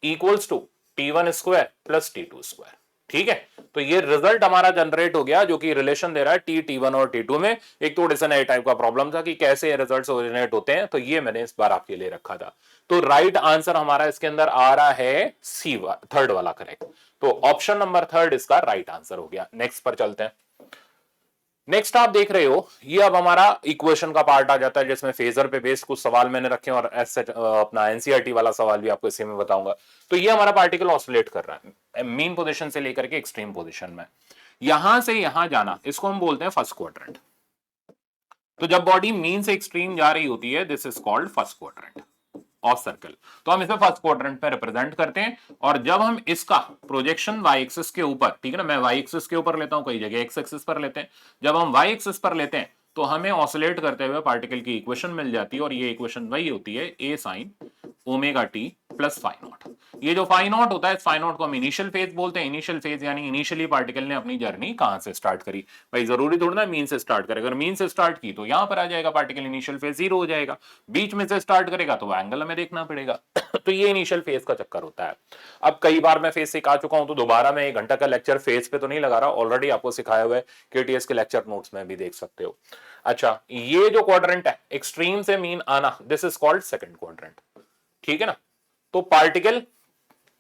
[SPEAKER 1] equals to t1 square plus t2 square, ठीक है। तो ये रिजल्ट हमारा जनरेट हो गया जो कि रिलेशन दे रहा है t1 और t2 में। एक थोड़े से नए टाइप का प्रॉब्लम था कि कैसे रिजल्ट्स ओरिजिनेट होते हैं, तो ये मैंने इस बार आपके लिए रखा था। तो राइट आंसर हमारा इसके अंदर आ रहा है सी, थर्ड वाला करेक्ट। तो ऑप्शन नंबर थर्ड इसका राइट आंसर हो गया। नेक्स्ट पर चलते हैं। नेक्स्ट आप देख रहे हो, ये अब हमारा इक्वेशन का पार्ट आ जाता है जिसमें फेजर पे बेस्ड कुछ सवाल मैंने रखे हैं और अपना एनसीईआरटी वाला सवाल भी आपको इसी में बताऊंगा। तो ये हमारा पार्टिकल ऑसिलेट कर रहा है मीन पोजीशन से लेकर के एक्सट्रीम पोजीशन में, यहां से यहां जाना, इसको हम बोलते हैं फर्स्ट क्वाड्रेंट। तो जब बॉडी मीन से एक्सट्रीम जा रही होती है, this is called first quadrant of circle. तो हम इसे फर्स्ट क्वाड्रेंट पे रिप्रेजेंट करते हैं। और जब हम इसका प्रोजेक्शन वाई एक्सिस के ऊपर, ठीक है ना, मैं वाई एक्सिस के ऊपर लेता हूं, कई जगह एक्स एक्सिस पर लेते हैं, जब हम वाई एक्सिस पर लेते हैं तो हमें ऑसिलेट करते हुए पार्टिकल की इक्वेशन मिल जाती है, और ये इक्वेशन वही होती है a sine omega t plus phi naught. ये जो फाई नॉट होता है, फाई नॉट को हम इनिशियल फेज बोलते हैं। इनिशियल फेज यानी इनिशियली पार्टिकल ने अपनी जर्नी कहां से स्टार्ट करी, भाई जरूरी थोड़ा ना मीन से स्टार्ट करे, अगर मीन से स्टार्ट की तो यहां पर आ जाएगा पार्टिकल, इनिशियल फेज 0 हो जाएगा। बीच में से स्टार्ट करेगा तो एंगल हमें देखना पड़ेगा। तो ये इनिशियल फेज का चक्कर होता है। अब कई बार मैं फेज सिखा चुका हूं, तो दोबारा मैं 1 घंटा का लेक्चर फेज पे तो नहीं लगा रहा, ऑलरेडी आपको सिखाया हुआ है, केटीएस के लेक्चर नोट्स में भी देख सकते हो। अच्छा, ये जो क्वाड्रेंट है एक्सट्रीम से मीन आना, this is called second quadrant, ठीक है ना। तो पार्टिकल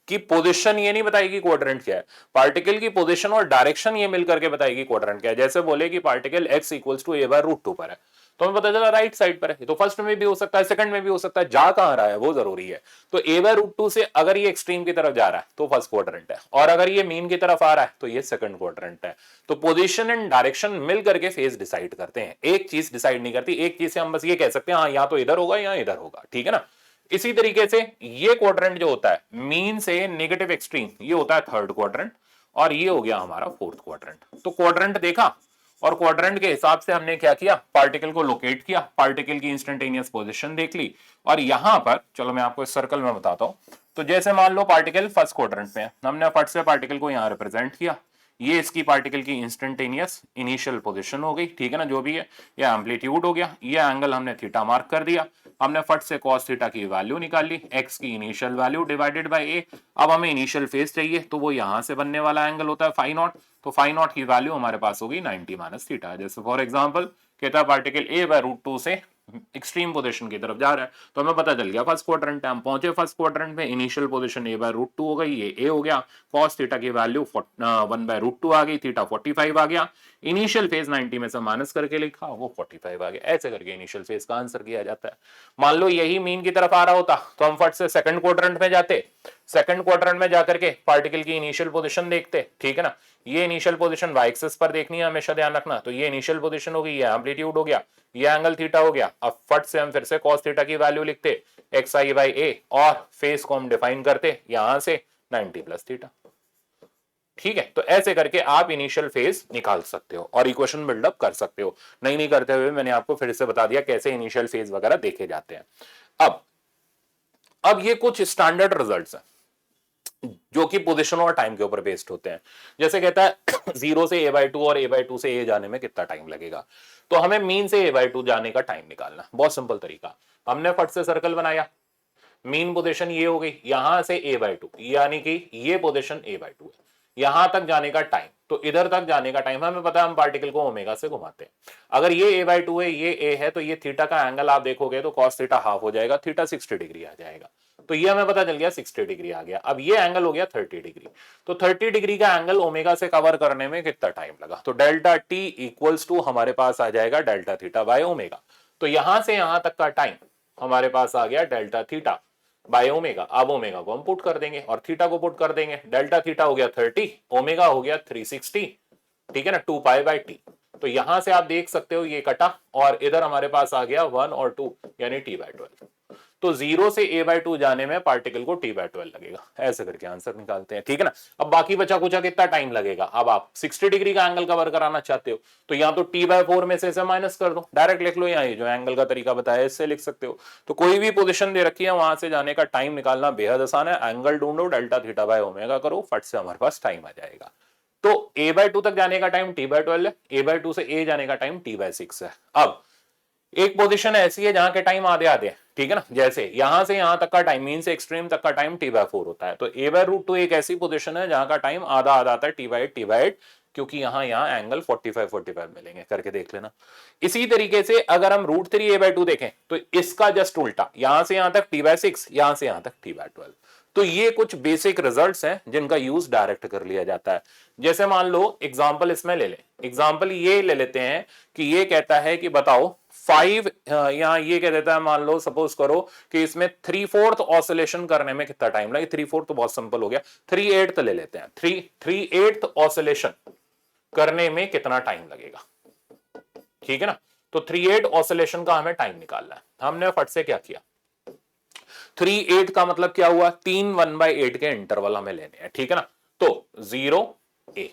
[SPEAKER 1] की पोजीशन ये नहीं बताएगी क्वाड्रेंट क्या है, पार्टिकल की पोजीशन और डायरेक्शन ये मिलकर के बताएगी क्वाड्रेंट क्या है। जैसे बोले कि particle x equals to a/√2 पर है, तो हमें पता चला राइट साइड पर है। तो फर्स्ट में भी हो सकता है, सेकंड में भी हो सकता है, जा कहां रहा है वो जरूरी है। तो a/√2 से अगर ये एक्सट्रीम की तरफ जा रहा है तो फर्स्ट क्वाड्रेंट है, और अगर ये मीन की तरफ आ रहा है तो ये सेकंड क्वाड्रेंट है। तो पोजीशन एंड डायरेक्शन मिल करके फेज डिसाइड करते हैं, एक चीज डिसाइड नहीं करती। एक चीज से हम बस ये कह सकते हैं हाँ, या तो इधर होगा या इधर होगा, ठीक है ना। इसी तरीके से ये क्वाड्रेंट जो होता है मीन से नेगेटिव एक्सट्रीम, ये होता है थर्ड क्वाड्रेंट, और ये हो गया हमारा फोर्थ क्वाड्रेंट। तो क्वाड्रेंट देखा, और क्वाड्रेंट के हिसाब से हमने क्या किया, पार्टिकल को लोकेट किया, पार्टिकल की इंस्टेंटेनियस पोजीशन देख ली। और यहां पर चलो मैं आपको इस सर्कल में बताता हूं। तो जैसे मान लो पार्टिकल फर्स्ट क्वाड्रेंट में है, हमने फट से पार्टिकल को यहां रिप्रेजेंट किया, ये इसकी पार्टिकल की इंस्टेंटेनियस इनिशियल पोजीशन हो गई, ठीक है ना, जो भी है। ये एम्पलीट्यूड हो गया, ये एंगल हमने थीटा मार्क कर दिया, हमने फट से cos थीटा की वैल्यू निकाल ली, x की initial value divided by a। अब हमें इनिशियल फेज चाहिए, तो वो यहां से बनने वाला एंगल होता है फाई नॉट। तो फाई नॉट की वैल्यू हमारे पास होगी 90 माइनस थीटा। जैसे फॉर एग्जांपल कहता है पार्टिकल a/√2 से एक्सट्रीम पोजीशन की तरफ जा रहा है, तो हमें पता चल गया फर्स्ट क्वाड्रेंट है। हम पहुंचे फर्स्ट क्वाड्रेंट में, इनिशियल पोजीशन a/√2 हो गई, ये a हो गया, cos थीटा की वैल्यू 1/√2 आ गई, थीटा 45 आ गया, इनिशियल फेज 90 में से माइनस करके लिखा, वो 45 आ गया। ऐसे करके इनिशियल फेज का आंसर किया जाता है। मान लो यही मीन की तरफ आ रहा होता तो हम फट से सेकंड क्वाड्रेंट में जाते, सेकंड क्वाड्रेंट में जाकर के पार्टिकल की इनिशियल पोजीशन देखते, ठीक है ना। ये इनिशियल पोजीशन वाई एक्सिस पर देखनी है, हमेशा ध्यान रखना। तो ये इनिशियल पोजीशन हो गई, ये एम्पलीट्यूड हो गया, ये एंगल थीटा हो गया। अब फट से हम फिर से cos थीटा की वैल्यू लिखते xi/a, और फेस को हम डिफाइन करते यहां से 90 प्लस थीटा, ठीक है। तो ऐसे करके आप इनिशियल फेज निकाल सकते हो और इक्वेशन बिल्डअप कर सकते हो। नहीं करते हुए मैंने आपको फिर से बता दिया कैसे इनिशियल फेज वगैरह देखे जाते हैं। अब ये कुछ स्टैंडर्ड रिजल्ट्स हैं जो कि पोजीशन और टाइम के ऊपर बेस्ड होते हैं। जैसे कहता है 0 से a/2 और a/2 से a जाने में कितना टाइम लगेगा, तो हमें मीन से a/2 जाने का टाइम निकालना। बहुत सिंपल तरीका, हमने फट से सर्कल बनाया, मीन पोजीशन ये हो गई, यहां से a/2 यानी कि ये पोजीशन a/2 है, यहां तक जाने का टाइम, तो इधर तक जाने का टाइम हमें पता है, हम पार्टिकल को ओमेगा से घुमाते हैं। अगर ये a/2 है, ये a है, तो ये थीटा का एंगल आप देखोगे तो cos थीटा हाफ हो जाएगा, थीटा 60 डिग्री आ जाएगा। तो ये हमें पता चल गया 60 डिग्री आ गया। अब ये एंगल हो गया 30 डिग्री। तो 30 डिग्री का एंगल ओमेगा से कवर करने में कितना टाइम लगा, तो डेल्टा टी इक्वल्स टू हमारे पास आ जाएगा डेल्टा थीटा बाय ओमेगा। तो यहां से यहां तक का टाइम हमारे पास आ गया डेल्टा थीटा बाय ओमेगा। अब ओमेगा को हम पुट कर देंगे और थीटा को पुट कर देंगे। डेल्टा थीटा हो गया 30, ओमेगा हो गया 360, ठीक है ना, 2 पाई बाय टी। तो यहां से आप देख सकते हो ये कटा और इधर हमारे पास आ गया 1 और 2 यानी t/12। तो 0 से a/2 जाने में पार्टिकल को t/12 लगेगा। ऐसे करके आंसर निकालते हैं, ठीक है ना। अब बाकी बचा कुचा कितना टाइम लगेगा, अब आप 60 डिग्री का एंगल कवर कराना चाहते हो तो या तो t/4 में से माइनस कर दो, डायरेक्ट लिख लो, या ये जो एंगल का तरीका बताया इससे लिख सकते हो। तो कोई भी पोजीशन दे रखी है वहां से जाने का टाइम निकालना बेहद आसान है। एंगल ढूंढो, डेल्टा थीटा बाय ओमेगा करो, फट से हमारे पास टाइम आ जाएगा। तो a/2 तक जाने का टाइम t/12 है, a/2 से a जाने का टाइम t/6 है। अब एक पोजीशन ऐसी है जहां के टाइम आधे आधे हैं, ठीक है ना, जैसे यहां से यहां तक का टाइम, मीन से एक्सट्रीम तक का टाइम t/4 होता है। तो a/√2 एक ऐसी पोजीशन है जहां का टाइम आधा आधा आता है t/8, क्योंकि यहां एंगल 45 मिलेंगे, करके देख लेना। इसी तरीके से अगर हम √3 a/2 देखें तो इसका जस्ट उल्टा, यहां से यहां तक t/6, यहां से यहां तक t/12। तो ये कुछ बेसिक रिजल्ट्स हैं जिनका यूज डायरेक्ट कर लिया जाता है। जैसे मान लो एग्जांपल इसमें ले लें, एग्जांपल ये ले लेते हैं कि ये कहता है कि बताओ 5, यहां ये कह देता है, मान लो सपोज करो कि इसमें 3/4 ऑसिलेशन करने में कितना टाइम लगे। 3/4 तो बहुत सिंपल हो गया, 3/8 ले लेते हैं। 3/8 ऑसिलेशन करने में कितना टाइम लगेगा, ठीक है ना। तो 3/8 ऑसिलेशन का हमें टाइम निकालना है। हमने फट से क्या किया, 3/8 का मतलब क्या हुआ, 3 1/8 के इंटरवल हमें लेने हैं, ठीक है ना। तो 0 a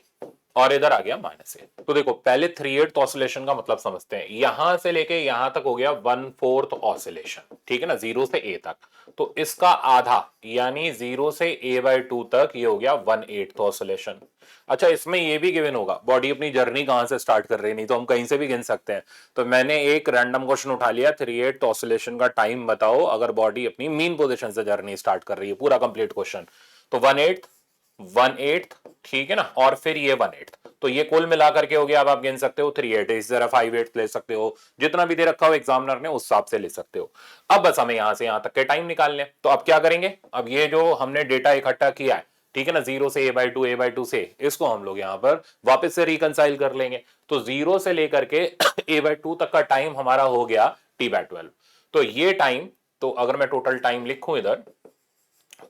[SPEAKER 1] और इधर आ गया -a। तो देखो पहले 3/8 ऑसिलेशन का मतलब समझते हैं। यहां से लेके यहां तक हो गया 1/4 ऑसिलेशन, ठीक है ना, 0 से a तक। तो इसका आधा यानी 0 से a/2 तक ये हो गया 1/8 ऑसिलेशन। अच्छा, इसमें ये भी गिवन होगा बॉडी अपनी जर्नी कहां से स्टार्ट कर रही है, नहीं तो हम कहीं से भी गिन सकते हैं। तो मैंने एक रैंडम क्वेश्चन उठा लिया, 3/8 ऑसिलेशन का टाइम बताओ अगर बॉडी अपनी मीन पोजीशन से जर्नी स्टार्ट कर रही है, पूरा कंप्लीट क्वेश्चन। तो 1/8, ठीक है ना, और फिर ये 1/8, तो ये कुल मिला करके हो गया। अब आप गिन सकते हो 3/8, इस तरह 5/8 ले सकते हो, जितना भी दे रखा हो एग्जामिनर ने उस हिसाब से ले सकते हो। अब बस हमें यहां से यहां तक के टाइम निकालने। तो अब क्या करेंगे, अब ये जो हमने डेटा इकट्ठा किया है, ठीक है ना, 0 से a/2 से, इसको हम लोग यहां पर वापस से रिकंसाइल कर लेंगे। तो 0 से लेकर के a/2 तक का टाइम हमारा हो गया t/12। तो ये टाइम, तो अगर मैं टोटल टाइम लिखूं इधर,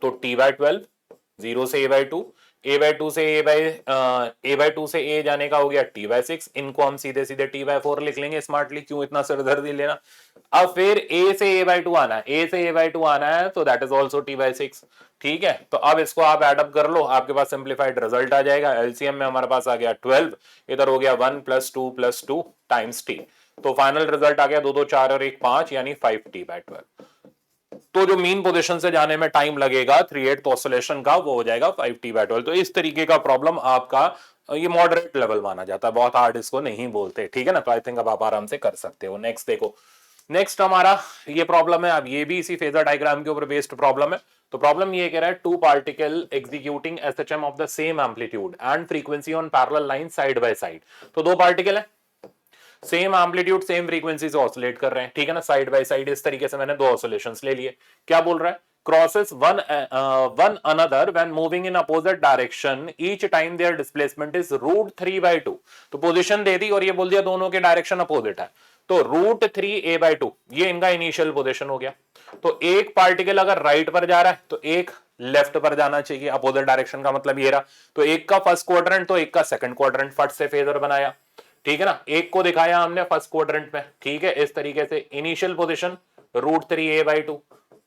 [SPEAKER 1] तो t/12, 0 से a/2 से a/2 से a जाने का हो गया t/6। इनको हम सीधे सीधे t/4 लिख लेंगे स्मार्टली, क्यों इतना सिरदर्दी लेना। अब फिर a से a/2 आना है, a से a/2 आना है, तो दैट इज ऑल्सो t/6, ठीक है। तो अब इसको आप एडअप कर लो, आपके पास सिंप्लीफाइड रिजल्ट आ जाएगा। एलसीएम में हमारे पास आ गया 12, इधर हो गया 1 + 2 टाइम्स t। तो फाइनल रिजल्ट आ गया 2 2 4 और 1 5 यानी 5t/12। तो जो मीन पोजीशन से जाने में टाइम लगेगा 3/8 ऑसिलेशन का, वो हो जाएगा 5t/12। तो इस तरीके का प्रॉब्लम आपका ये मॉडरेट लेवल माना जाता है, बहुत हार्ड इसको नहीं बोलते, ठीक है ना। तो आई थिंक अब आप आराम से कर सकते हो। नेक्स्ट देखो, नेक्स्ट हमारा ये प्रॉब्लम है, अब ये भी इसी फेजर डायग्राम के ऊपर बेस्ड प्रॉब्लम है। तो प्रॉब्लम ये कह रहा है, 2 particle executing SHM of the same amplitude and frequency on parallel line side by side. तो 2 पार्टिकल है, सेम एम्पलीट्यूड सेम फ्रीक्वेंसी से ऑसिलेट कर रहे हैं, ठीक है ना, साइड बाय साइड। इस तरीके से मैंने 2 ऑसिलेशंस ले लिए। क्या बोल रहा है, crosses one another when moving in opposite direction each time their displacement is √3/2। तो पोजीशन दे दी और ये बोल दिया दोनों के डायरेक्शन अपोजिट है। तो √3a/2 ये इनका इनिशियल पोजीशन हो गया। तो एक पार्टिकल अगर राइट पर जा रहा है तो एक लेफ्ट पर जाना चाहिए, अपोजिट डायरेक्शन का मतलब ये रहा। तो एक का फर्स्ट क्वाड्रेंट तो एक का सेकंड क्वाड्रेंट, फट से फेजर बनाया, ठीक है ना। एक को दिखाया हमने फर्स्ट क्वाड्रेंट में, ठीक है। इस तरीके से इनिशियल पोजीशन √3a/2,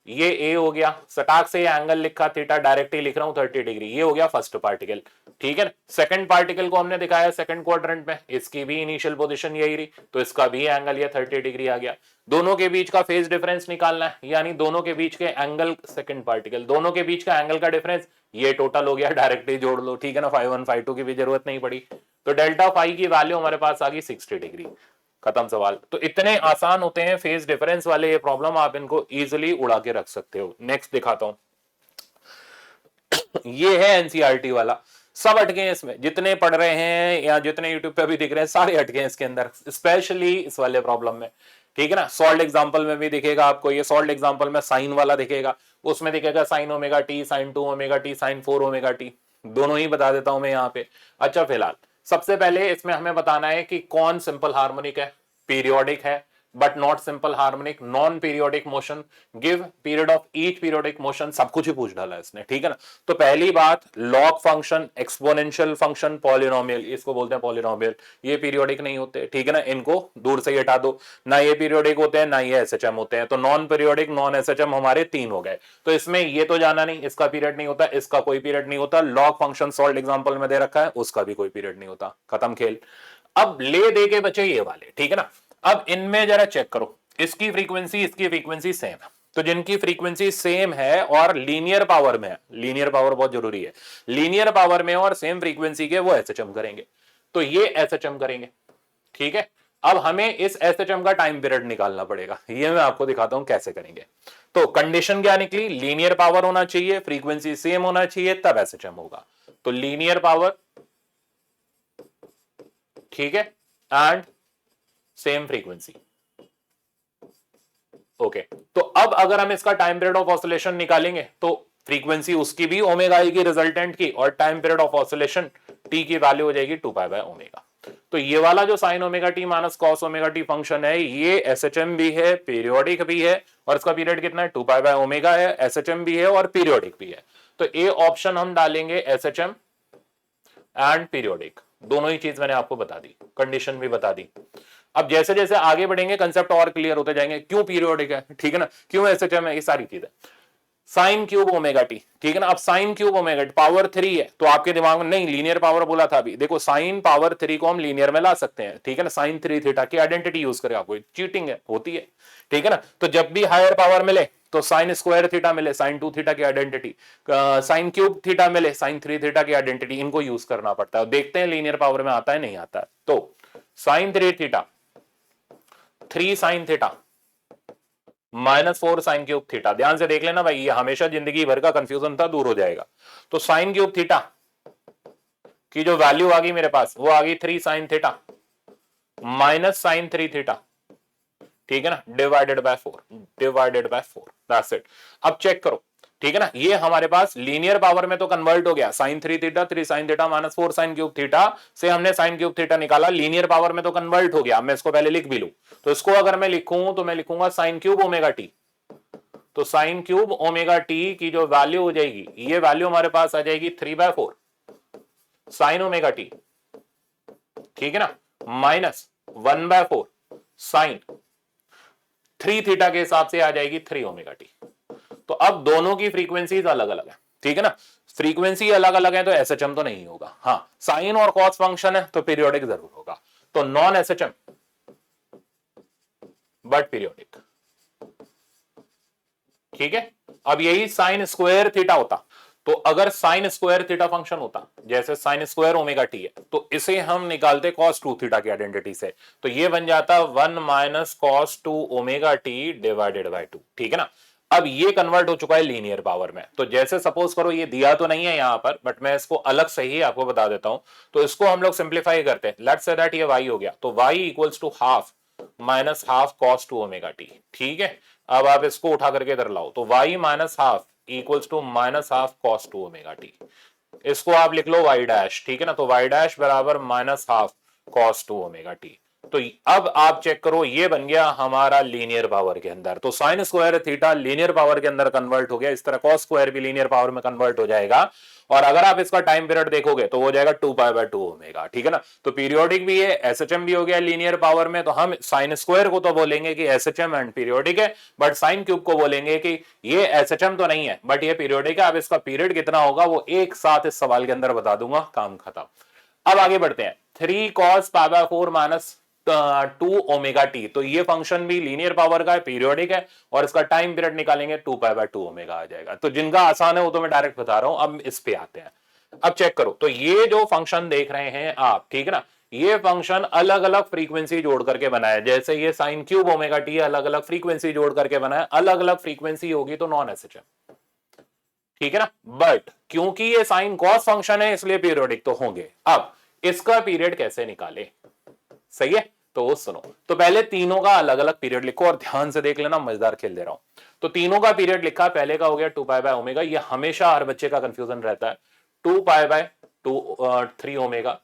[SPEAKER 1] ये a हो गया। सटाक से ये एंगल लिखा, थीटा डायरेक्ट ही लिख रहा हूं 30 डिग्री, ये हो गया फर्स्ट पार्टिकल, ठीक है। सेकंड पार्टिकल को हमने दिखाया सेकंड क्वाड्रेंट में, इसकी भी इनिशियल पोजीशन यही रही, तो इसका भी एंगल ये 30 डिग्री आ गया। दोनों के बीच का फेज डिफरेंस निकालना है, यानी दोनों के बीच के एंगल, सेकंड पार्टिकल दोनों के बीच का एंगल का डिफरेंस, ये टोटल हो गया, डायरेक्टली जोड़ लो, ठीक है ना। 5 1 5 2 की भी जरूरत नहीं पड़ी। तो डेल्टा फाई की वैल्यू हमारे पास आ गई 60 डिग्री। खत्म सवाल। तो इतने आसान होते हैं फेज डिफरेंस वाले ये प्रॉब्लम, आप इनको इजीली उड़ा के रख सकते हो। नेक्स्ट दिखाता हूं, ये है एनसीईआरटी वाला। सब अटके हैं इसमें, जितने पढ़ रहे हैं या जितने यूट्यूब पे अभी दिख रहे हैं सारे अटके हैं इसके अंदर, स्पेशली इस वाले प्रॉब्लम में, ठीक है ना। सॉल्ड एग्जांपल में भी दिखेगा आपको, ये सॉल्ड एग्जांपल में साइन वाला दिखेगा, उसमें दिखेगा sine omega t, sine 2 omega t, sine 4 omega t, दोनों ही बता देता हूं मैं यहाँ पे। अच्छा, फिलहाल सबसे पहले इसमें हमें बताना है कि कौन सिंपल हार्मोनिक है, पीरियोडिक है but not simple harmonic, non periodic motion, give period of each periodic motion, सब कुछ ही पूछ डाला इसने, ठीक है ना। तो पहली बात, log function, exponential function, polynomial, इसको बोलते हैं पॉलिनोमियल, ये पीरियोडिक नहीं होते, ठीक है ना, इनको दूर से ही हटा दो, ना ये पीरियोडिक होते हैं ना ये एसएचएम होते हैं। तो नॉन पीरियोडिक, नॉन एसएचएम हमारे 3 हो गए। तो इसमें ये तो जाना नहीं, इसका पीरियड नहीं होता, इसका कोई पीरियड नहीं होता, लॉग फंक्शन सॉल्व एग्जांपल में दे रखा है, उसका भी कोई पीरियड नहीं होता, खत्म खेल। अब ले दे के बचे ये वाले, ठीक है ना। अब इनमें जरा चेक करो, इसकी फ्रीक्वेंसी इसकी फ्रीक्वेंसी सेम है, तो जिनकी फ्रीक्वेंसी सेम है और लीनियर पावर में है, लीनियर पावर बहुत जरूरी है, लीनियर पावर में और सेम फ्रीक्वेंसी के, वो एसएचएम करेंगे, तो ये एसएचएम करेंगे, ठीक है। अब हमें इस एसएचएम का टाइम पीरियड निकालना पड़ेगा, ये मैं आपको दिखाता हूं कैसे करेंगे। तो कंडीशन क्या निकली, लीनियर पावर होना चाहिए, फ्रीक्वेंसी सेम होना चाहिए, तब एसएचएम होगा। तो लीनियर पावर, ठीक है, एंड सेम फ्रीक्वेंसी, ओके। तो अब अगर हम इसका टाइम पीरियड ऑफ ऑसिलेशन निकालेंगे तो फ्रीक्वेंसी उसकी भी ओमेगा आई की रिजल्टेंट की, और time period of oscillation T की वैल्यू हो जाएगी 2 पाई बाय ओमेगा। तो ये वाला जो sign omega T minus cos omega T function है, ये एसएचएम भी है, पीरियोडिक भी है, और इसका पीरियड कितना है, 2 पाई बाय ओमेगा है, एसएचएम भी है और पीरियोडिक भी है। तो ए ऑप्शन हम डालेंगे, एसएचएम एंड पीरियोडिक, दोनों ही चीज मैंने आपको बता दी, कंडीशन भी बता दी। अब जैसे जैसे आगे बढ़ेंगे कंसेप्ट और क्लियर होते जाएंगे, क्यों पीरियोडिक है, ठीक है ना, क्यों एसएचएम है, ये सारी चीजें। साइन क्यूब ओमेगा टी, ठीक है ना। अब sine cube omega T power 3 है, तो आपके दिमाग में नहीं, लीनियर पावर बोला था अभी, देखो साइन पावर 3 को हम लीनियर में ला सकते हैं, ठीक है ना, साइन 3 थीटा की आइडेंटिटी यूज करेगा, कोई चीटिंग है, होती है, ठीक है ना। तो जब भी हायर पावर मिले तो साइन स्क्वायर थीटा मिले, साइन 2 थीटा की आइडेंटिटी, साइन क्यूब थीटा मिले, साइन 3 थीटा की आइडेंटिटी, इनको यूज करना पड़ता है। देखते हैं लीनियर पावर में आता है नहीं आता है। तो sine 3 theta, 3 sine theta minus 4 sine cube theta, ध्यान से देख लेना भाई, ये हमेशा जिंदगी भर का कंफ्यूजन था, दूर हो जाएगा। तो साइन क्यूब थीटा की जो वैल्यू आ गई मेरे पास, वो आ गई 3 sine theta minus sine 3 theta, ठीक है ना, divided by 4, divided by 4, that's it. अब चेक करो, ठीक है ना, ये हमारे पास लीनियर पावर में तो कन्वर्ट हो गया, sine 3 theta 3 sine theta minus 4 sine cube theta से हमने साइन क्यूब थीटा निकाला, लीनियर पावर में तो कन्वर्ट हो गया। मैं इसको पहले लिख भी लूं, तो इसको अगर मैं लिखूं तो मैं लिखूंगा साइन क्यूब ओमेगा टी। तो साइन क्यूब ओमेगा टी की जो वैल्यू हो जाएगी, ये वैल्यू हमारे पास आ जाएगी 3/4 साइन ओमेगा टी, ठीक है ना, माइनस 1/4 साइन 3 थीटा के हिसाब से आ जाएगी 3 ओमेगा टी। तो अब दोनों की फ्रीक्वेंसीज अलग अलग है, ठीक है ना, फ्रीक्वेंसी अलग अलग है, तो एसएचएम तो नहीं होगा। हाँ, साइन और कॉस फंक्शन है तो पीरियोडिक जरूर होगा, तो नॉन एसएचएम बट पीरियोडिक, ठीक है। अब यही साइन स्क्वायर थीटा होता, तो अगर साइन स्क्वायर थीटा फंक्शन होता, जैसे साइन स्क्वायर ओमेगा टी है, तो इसे हम निकालते कॉस 2 थीटा की आइडेंटिटी से, तो ये बन जाता 1 minus cos 2 omega T divided by 2, ठीक है ना। अब ये कन्वर्ट हो चुका है लीनियर पावर में, तो जैसे सपोज करो, ये दिया तो नहीं है यहां पर, बट मैं इसको अलग से ही आपको बता देता हूं। तो इसको हम लोग सिंप्लीफाई करते हैं, लेट्स से दैट ये y हो गया, तो y equals to half minus half cos 2 omega t, ठीक है। अब आप इसको उठा करके इधर लाओ, तो y minus half equals to minus half cos 2 omega t, इसको आप लिख लो y डैश, ठीक है ना। तो y डैश बराबर minus half cos 2 omega T. तो अब आप चेक करो, ये बन गया हमारा लीनियर पावर के अंदर, तो sine square theta linear power के अंदर कन्वर्ट हो गया, इस तरह कॉस स्क्वायर भी लीनियर पावर में कन्वर्ट हो जाएगा। और अगर आप इसका टाइम पीरियड देखोगे तो हो जाएगा 2 पाई बाय 2 ओमेगा, ठीक है ना। तो पीरियोडिक भी है, एसएचएम भी हो गया लीनियर पावर में, तो हम साइन स्क्वायर को तो बोलेंगे कि एसएचएम एंड पीरियोडिक है, बट साइन क्यूब को बोलेंगे कि ये एसएचएम तो नहीं है बट ये पीरियोडिक है। अब इसका पीरियड कितना होगा वो एक साथ इस सवाल के अंदर बता दूंगा, काम खत्म। अब आगे बढ़ते हैं, 3 cos pi by 4 minus 2 omega T, तो ये फंक्शन भी लीनियर पावर का है, पीरियोडिक है, और इसका टाइम पीरियड निकालेंगे 2 पाई बाय 2 ओमेगा आ जाएगा। तो जिनका आसान है वो तो मैं डायरेक्ट बता रहा हूं, अब इस पे आते हैं। अब चेक करो, तो ये जो फंक्शन देख रहे हैं आप, ठीक है ना, ये फंक्शन अलग अलग फ्रीक्वेंसी जोड़ करके बनाया, जैसे ये साइन क्यूब ओमेगा टी अलग अलग फ्रीक्वेंसी जोड़ करके बनाया, अलग अलग फ्रीक्वेंसी होगी तो नॉन एसएचएम, ठीक है ना। बट क्योंकि ये साइन कॉस फंक्शन है इसलिए पीरियोडिक तो होंगे। अब इसका पीरियड कैसे निकाले, सही है। तो सुनो, तो पहले तीनों का अलग अलग पीरियड लिखो और ध्यान से देख लेना, मजेदार खेल दे रहा हूं। तो तीनों का पीरियड लिखा, पहले का हो गया 2 पाई बाय ओमेगा, ये हमेशा हर बच्चे का कंफ्यूजन रहता है। 2 pi bye 3 omega,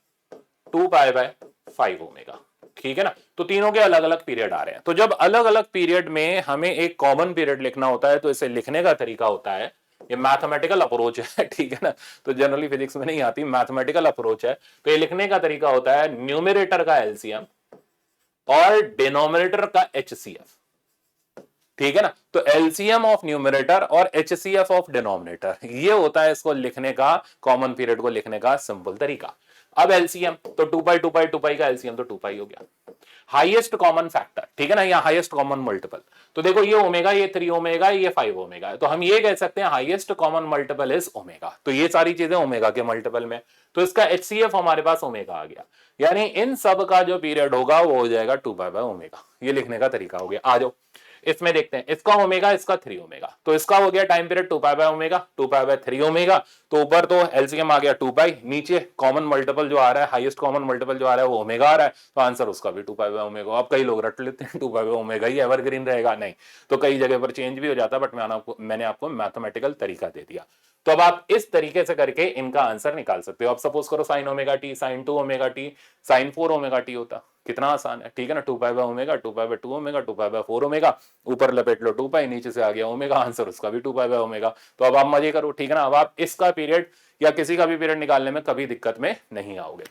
[SPEAKER 1] 2 pi bye 5 omega, ठीक है ना। तो तीनों के अलग अलग पीरियड आ रहे हैं। तो जब अलग अलग पीरियड में हमें एक कॉमन पीरियड लिखना होता है तो इसे लिखने का तरीका होता है, ये मैथमेटिकल अप्रोच है, ठीक है ना। तो जनरली फिजिक्स में नहीं आती, मैथमेटिकल अप्रोच है। तो ये लिखने का तरीका होता है न्यूमरेटर का एलसीएम और डिनोमिनेटर का एचसीएफ, ठीक है ना। तो एलसीएम ऑफ न्यूमरेटर और एचसीएफ ऑफ डिनोमिनेटर, ये होता है इसको लिखने का, कॉमन पीरियड को लिखने का सिंपल तरीका। अब एलसीएम तो 2 पाई का एलसीएम तो 2 पाई हो गया। हाईएस्ट कॉमन फैक्टर, ठीक है ना, या हाईएस्ट कॉमन मल्टीपल, तो देखो ये ओमेगा, ये 3 ओमेगा, ये 5 ओमेगा है, तो हम ये कह सकते हैं highest common multiple is omega. तो ये सारी चीजें ओमेगा के मल्टीपल में, तो इसका एचसीएफ हमारे पास ओमेगा आ गया। यानी इन सब का जो पीरियड होगा वो हो जाएगा 2 पाई बाय ओमेगा। ये लिखने का तरीका हो गया। आ जाओ इसमें देखते हैं, इसका ओमेगा, इसका 3 ओमेगा, तो इसका हो गया time period 2 pi by omega, 2 pi bye 3 omega. तो ऊपर तो एलसीएम आ गया 2 पाई, नीचे कॉमन मल्टीपल जो आ रहा है, हाईएस्ट कॉमन मल्टीपल जो आ रहा है वो ओमेगा आ रहा है, तो आंसर उसका भी 2 पाई बाय ओमेगा। अब कई लोग रट लेते हैं 2 pi by omega he evergreen रहेगा, नहीं, तो कई जगह पर चेंज भी हो जाता है, बट मैंने आपको मैथमेटिकल तरीका दे दिया। तो अब आप इस तरीके से करके इनका आंसर निकाल सकते हो। अब सपोज करो sine omega t, sine 2 omega t, sine 4 omega t होता, कितना आसान है, ठीक है ना। 2 pi by omega, 2 pi by 2 omega, 2 pi by 4 omega, ऊपर लपेट लो 2 पाई, नीचे से आ गया ओमेगा, आंसर उसका भी 2 पाई बाय ओमेगा। तो अब आप मजे करो, ठीक है ना। अब आप इसका पीरियड या किसी का भी पीरियड निकालने में कभी दिक्कत में नहीं आओगे।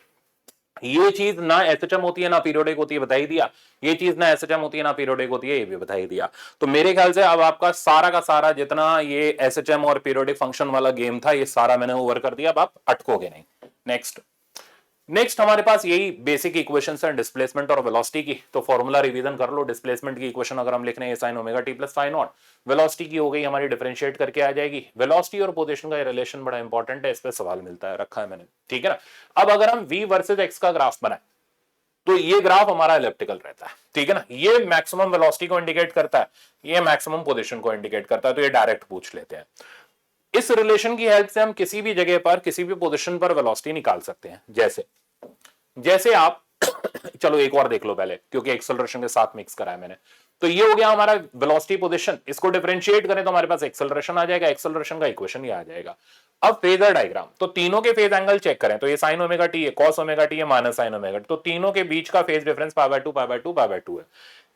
[SPEAKER 1] ये चीज ना एसएचएम होती है ना पीरियोडिक होती है, बता ही दिया। ये चीज ना एसएचएम होती है ना पीरियोडिक होती है, ये भी बता ही दिया। तो मेरे ख्याल से अब आपका सारा का सारा जितना ये एसएचएम और पीरियोडिक फंक्शन वाला गेम था, ये सारा मैंने ओवर कर दिया। अब आप अटकोगे नहीं। नेक्स्ट हमारे पास यही बेसिक इक्वेशंस हैं डिस्प्लेसमेंट और वेलोसिटी की। तो फॉर्मूला रिवीजन कर लो। डिस्प्लेसमेंट की इक्वेशन अगर हम लिख रहे हैं sine omega t plus phi naught, velocity की हो गई हमारी, डिफरेंशिएट करके आ जाएगी। वेलोसिटी और पोजीशन का रिलेशन बड़ा इंपॉर्टेंट है, इस पे सवाल मिलता है, रखा है मैंने, ठीक है ना। अब अगर हम v वर्सेस x का ग्राफ बनाए तो ये ग्राफ हमारा इलेप्टिकल रहता है, ठीक है ना। ये मैक्सिमम वेलोसिटी को इंडिकेट करता है, ये मैक्सिमम पोजीशन को इंडिकेट करता है, तो ये डायरेक्ट पूछ लेते हैं। इस रिलेशन की हेल्प से हम किसी भी जगह पर किसी भी पोजीशन पर वेलोसिटी निकाल सकते हैं। जैसे आप चलो एक और देख लो पहले, क्योंकि एक्सेलरेशन के साथ मिक्स करा है मैंने। तो ये हो गया हमारा वेलोसिटी पोजीशन, इसको डिफरेंशिएट करें तो हमारे पास एक्सेलरेशन आ जाएगा, एक्सेलरेशन का इक्वेशन ये आ जाएगा। अब फेजर डायग्राम, तो तीनों के फेज एंगल चेक करें, तो ये साइन ओमेगा टी है, कॉस ओमेगा टी है, माइनस साइन ओमेगा टी, तो तीनों के बीच का phase difference pi by 2 pi by 2 pi by 2 है।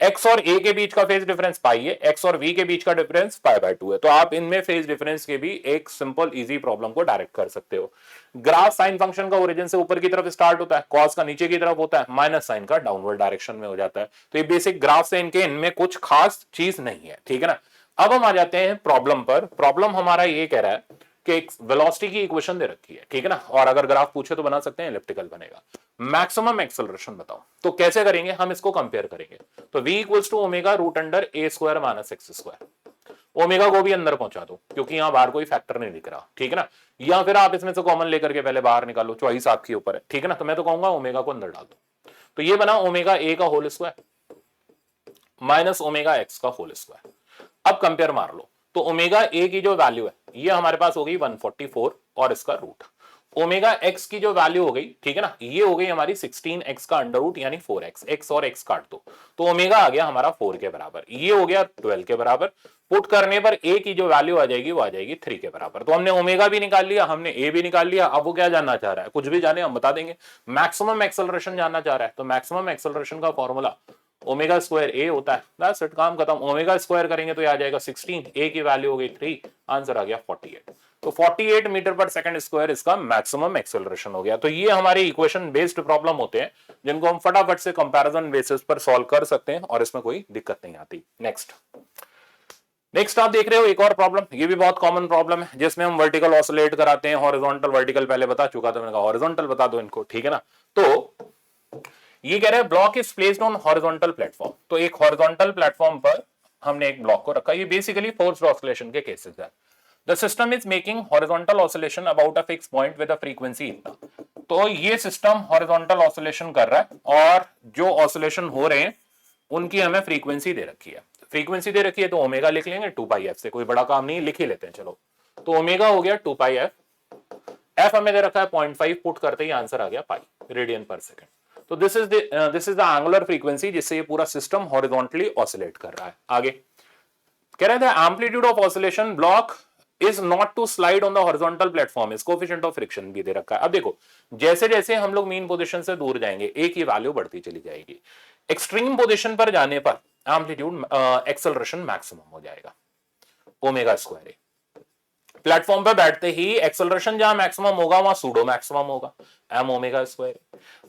[SPEAKER 1] एक्स और ए के बीच का फेज डिफरेंस पाई है, एक्स और वी के बीच का डिफरेंस पाई बाय 2 है। तो आप इनमें फेज डिफरेंस के भी एक सिंपल इजी प्रॉब्लम को डायरेक्ट कर सकते हो। ग्राफ साइन फंक्शन का ओरिजिन से ऊपर की तरफ स्टार्ट होता है, कॉस का नीचे की तरफ होता है, माइनस साइन का डाउनवर्ड डायरेक्शन में हो जाता है। तो ये बेसिक ग्राफ से इनमें कुछ खास चीज नहीं है, ठीक है ना। अब हम आ जाते हैं प्रॉब्लम पर। प्रॉब्लम हमारा ये कह रहा है कि वेलोसिटी की इक्वेशन दे रखी है, ठीक है ना, और अगर ग्राफ पूछे तो बना सकते हैं, इलिप्टिकल बनेगा। मैक्सिमम एक्सेलरेशन बताओ, तो कैसे करेंगे, हम इसको कंपेयर करेंगे। तो v equals to omega root under a square minus x square. Omega को भी अंदर पहुंचा दो क्योंकि यहां बाहर कोई फैक्टर नहीं दिख रहा, ठीक है ना। या फिर आप इसमें से कॉमन लेकर के पहले बाहर निकालो, चॉइस आपके ऊपर है, ठीक है ना। तो मैं तो कहूंगा ओमेगा को अंदर डाल दो। तो ये बना ओमेगा ए का whole square minus omega x का होल स्क्वायर। अब कंपेयर मार लो, तो ओमेगा ए की जो वैल्यू है ये हमारे पास हो गई 144 और इसका रूट। ओमेगा एक्स की जो वैल्यू हो गई, ठीक है ना, ये हो गई हमारी 16x का अंडर रूट यानी 4x, x और x काट दो तो ओमेगा आ गया हमारा 4 के बराबर, ये हो गया 12 के बराबर। पुट करने पर a की जो वैल्यू आ जाएगी वो आ जाएगी 3 के बराबर। तो हमने ओमेगा भी निकाल लिया, हमने a भी निकाल लिया। अब वो क्या जानना चाह रहा है, कुछ भी जाने हम बता देंगे। मैक्सिमम एक्सेलरेशन जानना चाह रहा है, तो मैक्सिमम एक्सेलरेशन का फॉर्मूला ओमेगा स्क्वायर ए होता है, दैट्स इट, काम खत्म। ओमेगा स्क्वायर करेंगे तो ये आ जाएगा 16, ए की वैल्यू हो गई 3, आंसर आ गया 48। तो 48 मीटर पर सेकंड स्क्वायर इसका मैक्सिमम एक्सेलरेशन हो गया। तो ये हमारे इक्वेशन बेस्ड प्रॉब्लम होते हैं जिनको हम फटाफट से कंपैरिजन बेसिस पर सॉल्व कर सकते हैं और इसमें कोई दिक्कत नहीं आती। नेक्स्ट आप देख रहे हो एक और प्रॉब्लम, ये भी बहुत कॉमन प्रॉब्लम है जिसमें हम वर्टिकल ऑसिलेट कराते हैं। हॉरिजॉन्टल वर्टिकल पहले बता चुका था, मैंने कहा हॉरिजॉन्टल बता दो इनको, ठीक है ना। तो ये कह रहे हैं block is placed on horizontal platform. तो एक हॉरिजॉन्टल प्लेटफॉर्म पर हमने एक ब्लॉक को रखा, ये बेसिकली फोर्स्ड ऑसिलेशन के केसेस है। The system is making horizontal oscillation about a fix point with a frequency इतना। तो ये सिस्टम हॉरिजॉन्टल ऑसिलेशन कर रहा है और जो ऑसिलेशन हो रहे हैं उनकी हमें फ्रीक्वेंसी दे रखी है। फ्रीक्वेंसी दे रखी है तो ओमेगा लिख लेंगे 2 पाई एफ से, कोई बड़ा काम नहीं, लिख ही लेते हैं चलो। तो ओमेगा हो गया 2 पाई एफ, एफ हमें दे रखा है 0.5, पुट करते ही आंसर आ गया पाई रेडियन पर सेकंड। तो this is the angular frequency जिससे ये पूरा सिस्टम हॉरिजॉन्टली ऑसिलेट कर रहा है। आगे कह रहे थे amplitude of oscillation block is not to slide on the horizontal platform, is coefficient of friction भी दे रखा है। अब देखो जैसे जैसे हम लोग मीन पोजीशन से दूर जाएंगे एक ही वैल्यू बढ़ती चली जाएगी, एक्सट्रीम पोजीशन पर जाने पर एम्पलीट्यूड एक्सेलरेशन मैक्सिमम हो जाएगा ओमेगा स्क्वायर। प्लेटफॉर्म पे बैठते ही एक्सेलरेशन जहां मैक्सिमम होगा वहां सूडो मैक्सिमम होगा एम ओमेगा स्क्वायर।